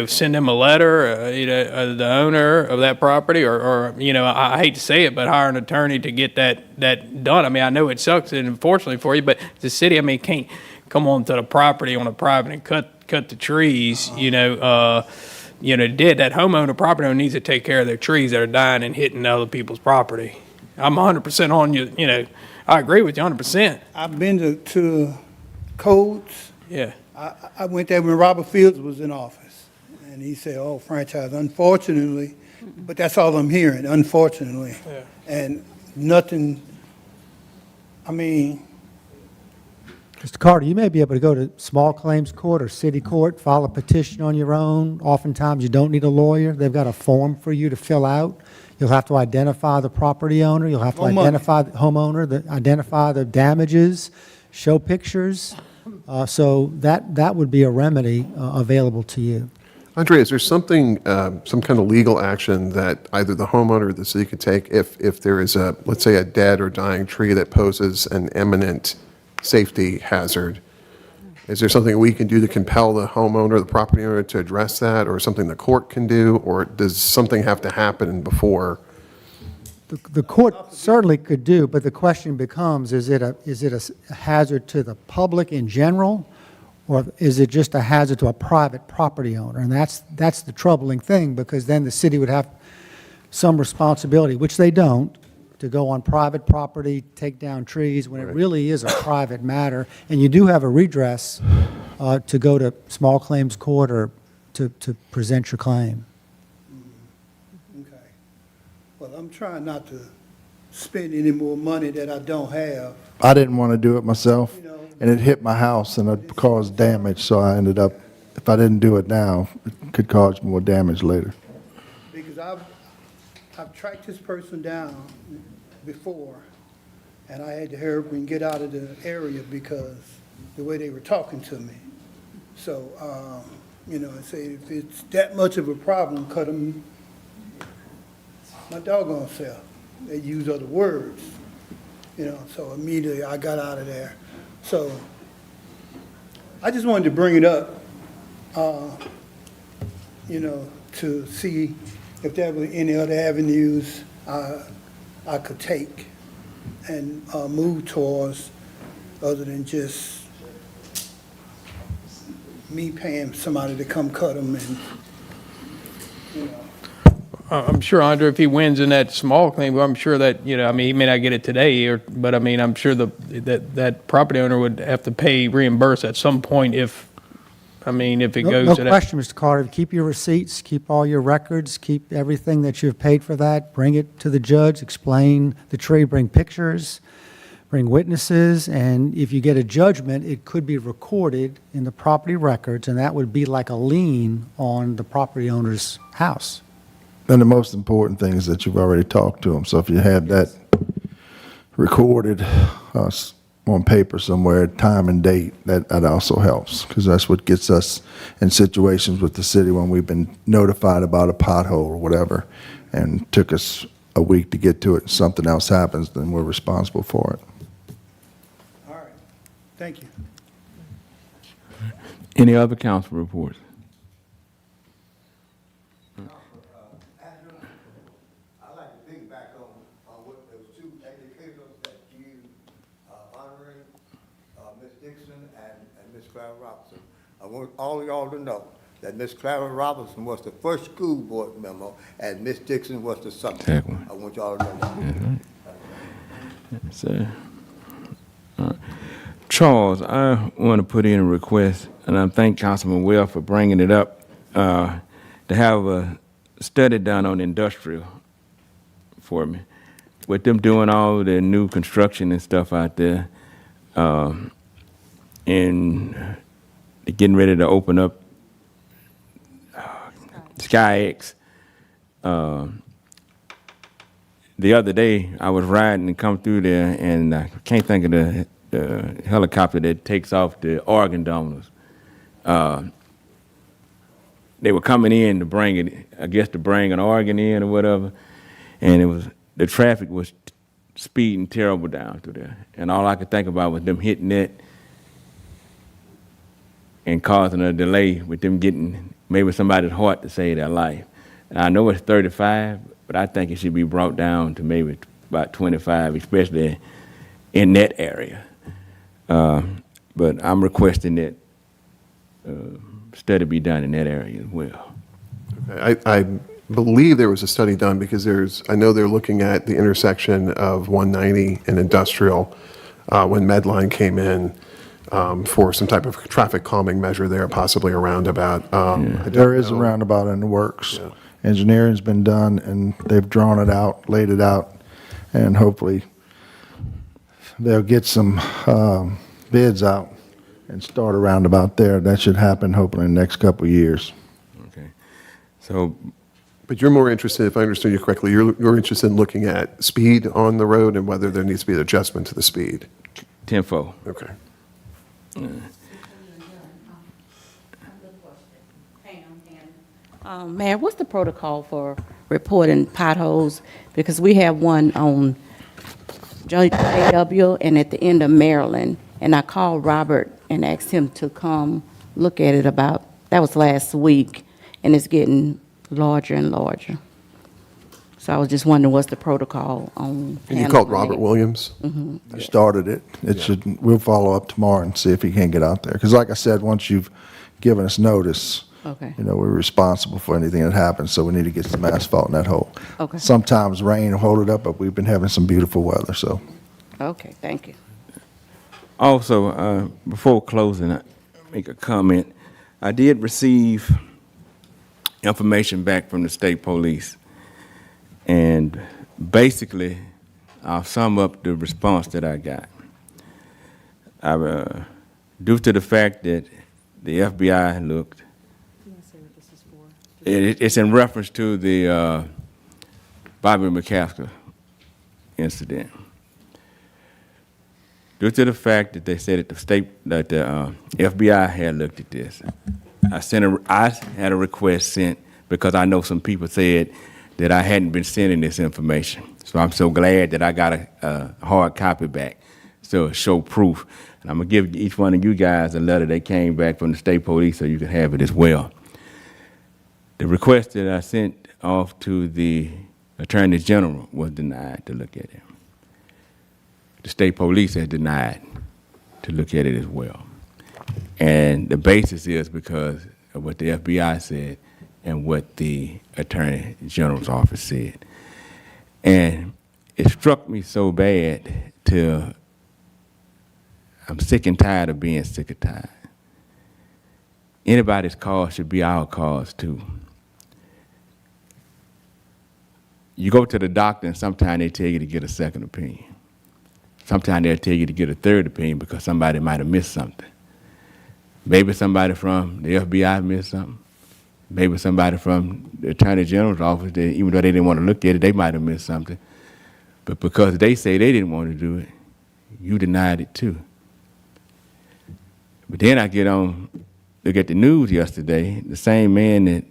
send them a letter, the owner of that property, or I hate to say it, but hire an attorney to get that done. I mean, I know it sucks, and unfortunately for you, but the city, I mean, can't come onto the property on a private and cut the trees. That homeowner, property owner needs to take care of their trees that are dying and hitting other people's property. I'm 100% on you. I agree with you 100%. I've been to codes. Yeah. I went there when Robert Fields was in office. And he said, oh, franchise, unfortunately, but that's all I'm hearing, unfortunately. Yeah. And nothing, I mean, Mr. Carter, you may be able to go to small claims court or city court, file a petition on your own. Oftentimes, you don't need a lawyer. They've got a form for you to fill out. You'll have to identify the property owner. You'll have to identify the homeowner, identify the damages, show pictures. So that would be a remedy available to you. Andre, is there something, some kind of legal action that either the homeowner or the city could take if there is let's say, a dead or dying tree that poses an imminent safety hazard? Is there something we can do to compel the homeowner, the property owner, to address that, or something the court can do, or does something have to happen before? The court certainly could do, but the question becomes, is it a hazard to the public in general, or is it just a hazard to a private property owner? And that's the troubling thing, because then the city would have some responsibility, which they don't, to go on private property, take down trees, when it really is a private matter. And you do have a redress to go to small claims court or to present your claim. okay. Well, I'm trying not to spend any more money that I don't have. I didn't want to do it myself, and it hit my house and it caused damage, so I ended up, if I didn't do it now, it could cause more damage later. Because I've tracked this person down before, and I had to hurry up and get out of the area because the way they were talking to me. So, I say if it's that much of a problem, cut them my doggone self. They use other words, so immediately I got out of there. So I just wanted to bring it up, to see if there were any other avenues I could take and move towards, other than just me paying somebody to come cut them and, I'm sure, Andre, if he wins in that small claim, I'm sure that, he may not get it today, but I'm sure that property owner would have to pay reimburse at some point if it goes No to that. question, Mr. Carter. Keep your receipts, keep all your records, keep everything that you've paid for that, bring it to the judge, explain the tree, bring pictures, bring witnesses, and if you get a judgment, it could be recorded in the property records, and that would be like a lien on the property owner's house. And the most important thing is that you've already talked to them, so if you have that recorded on paper somewhere, time and date, that also helps, because that's what gets us in situations with the city when we've been notified about a pothole or whatever, and took us a week to get to it, and something else happens, then we're responsible for it. all right, thank you. Any other council reports? I'd like to piggyback on what those two educators that you honoring, Ms. Dixon and Ms. Clara Robinson. I want all of y'all to know that Ms. Clara Robinson was the first school board member and Ms. Dixon was the second. Exactly. I want y'all to know that. So, Charles, I want to put in a request, and I thank Councilman Well for bringing it up, to have a study done on industrial for me. With them doing all the new construction and stuff out there, and they're getting ready to open up SkyX. The other day, I was riding and come through there, and I can't think of the helicopter that takes off the organ donors. They were coming in to bring it, I guess to bring an organ in or whatever, and the traffic was speeding terrible down through there. And all I could think about was them hitting it and causing a delay with them getting maybe somebody's heart to save their life. And I know it's 35, but I think it should be brought down to maybe about 25, especially in that area. But I'm requesting that study be done in that area as well. Okay. I believe there was a study done because I know they're looking at the intersection of 190 and Industrial when Medline came in for some type of traffic calming measure there, possibly a roundabout. There is a roundabout in the works. Yeah. Engineering's been done, and they've drawn it out, laid it out, and hopefully they'll get some bids out and start a roundabout there. That should happen hopefully in the next couple of years. Okay. So, But you're more interested, if I understood you correctly, you're interested in looking at speed on the road and whether there needs to be an adjustment to the speed. 10-4. Okay. Mayor, what's the protocol for reporting potholes? Because we have one on JW and at the end of Maryland, and I called Robert and asked him to come look at it that was last week, and it's getting larger and larger. So I was just wondering what's the protocol on. And you called Robert Williams? Mm-hmm. They started it. We'll follow up tomorrow and see if he can get out there. Because like I said, once you've given us notice, Okay. we're responsible for anything that happens, so we need to get some asphalt in that hole. Okay. Sometimes rain will hold it up, but we've been having some beautiful weather, so. Okay, thank you. also, before closing, I make a comment. I did receive information back from the state police, and basically, I'll sum up the response that I got. Due to the fact that the FBI looked, it's in reference to the Bobby McCaskill incident. Due to the fact that they said that the FBI had looked at this, I had a request sent because I know some people said that I hadn't been sending this information. So I'm so glad that I got a hard copy back, so show proof. And I'm gonna give each one of you guys a letter that came back from the state police so you can have it as well. The request that I sent off to the Attorney General was denied to look at it. The state police has denied to look at it as well. And the basis is because of what the FBI said and what the Attorney General's office said. And it struck me so bad till I'm sick and tired of being sick and tired. Anybody's cause should be our cause too. You go to the doctor and sometimes they tell you to get a second opinion. Sometimes they'll tell you to get a third opinion because somebody might have missed something. Maybe somebody from the FBI missed something. Maybe somebody from the Attorney General's office, even though they didn't want to look at it, they might have missed something. But because they say they didn't want to do it, you denied it too. But then I look at the news yesterday, the same man that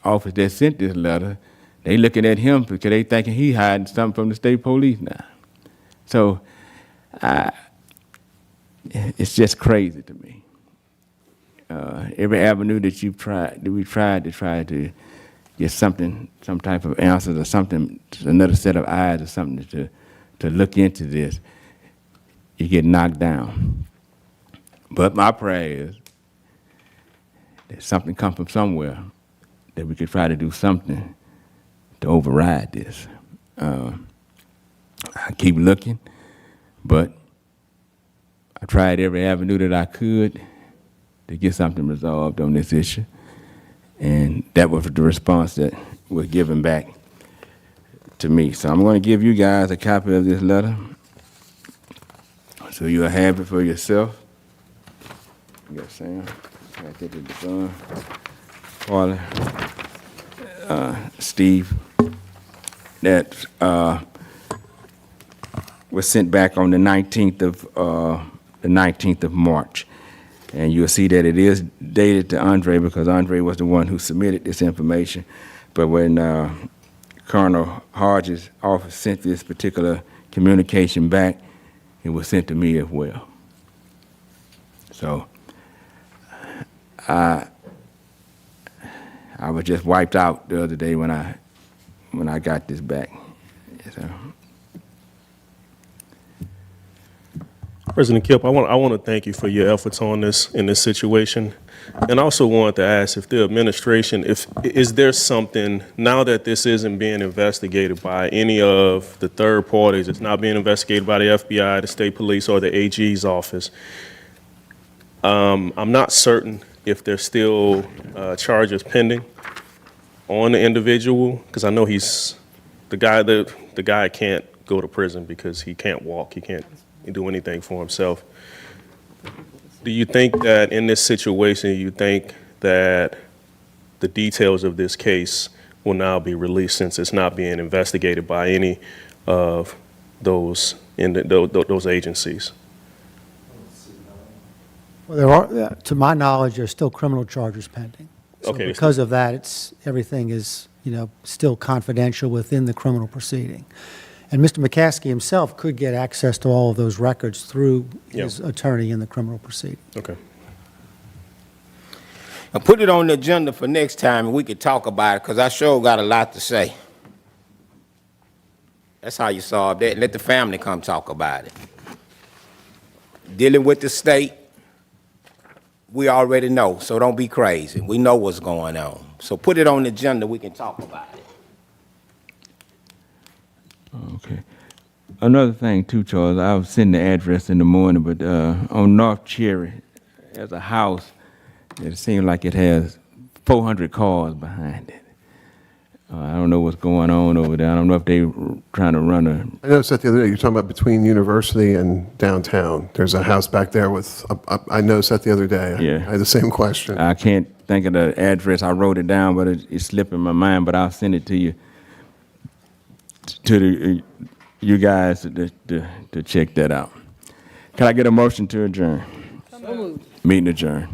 office that sent this letter, they looking at him because they thinking he hiding something from the state police now. So it's just crazy to me. Every avenue that we've tried to get something, some type of answers or something, another set of eyes or something to look into this, you get knocked down. But my prayer is that something come from somewhere, that we could try to do something to override this. I keep looking, but I tried every avenue that I could to get something resolved on this issue. And that was the response that was given back to me. So I'm going to give you guys a copy of this letter, so you'll have it for yourself. You got Sam, I think it's John, Carly, Steve. That was sent back on the 19th of March. And you'll see that it is dated to Andre, because Andre was the one who submitted this information. But when Colonel Hodges' office sent this particular communication back, it was sent to me as well. So I was just wiped out the other day when I got this back. So. President Kipp, I want to thank you for your efforts on this, in this situation. And I also wanted to ask if the administration, is there something, now that this isn't being investigated by any of the third parties, it's not being investigated by the FBI, the state police, or the AG's office, I'm not certain if there's still charges pending on the individual, because I know he's, the guy can't go to prison because he can't walk, he can't do anything for himself. Do you think that in this situation, you think that the details of this case will now be released since it's not being investigated by any of those agencies? Well, there are, to my knowledge, there's still criminal charges pending. So Okay. because of that, everything is, still confidential within the criminal proceeding. And Mr. McCaskey himself could get access to all of those records through his attorney in the criminal proceeding. Okay. Now put it on the agenda for next time and we could talk about it, because I sure got a lot to say. That's how you solve that. Let the family come talk about it. Dealing with the state, we already know, so don't be crazy. We know what's going on. So put it on the agenda, we can talk about it. Okay. Another thing too, Charles, I was sending the address in the morning, but on North Cherry, there's a house that seems like it has 400 cars behind it. I don't know what's going on over there. I don't know if they're trying to run a... I noticed that the other day, you're talking about between University and downtown. There's a house back there with, I noticed that the other day. Yeah. I had the same question. I can't think of the address. I wrote it down, but it's slipping my mind, but I'll send it to you, to you guys to check that out. Can I get a motion to adjourn? So moved. Meeting adjourned.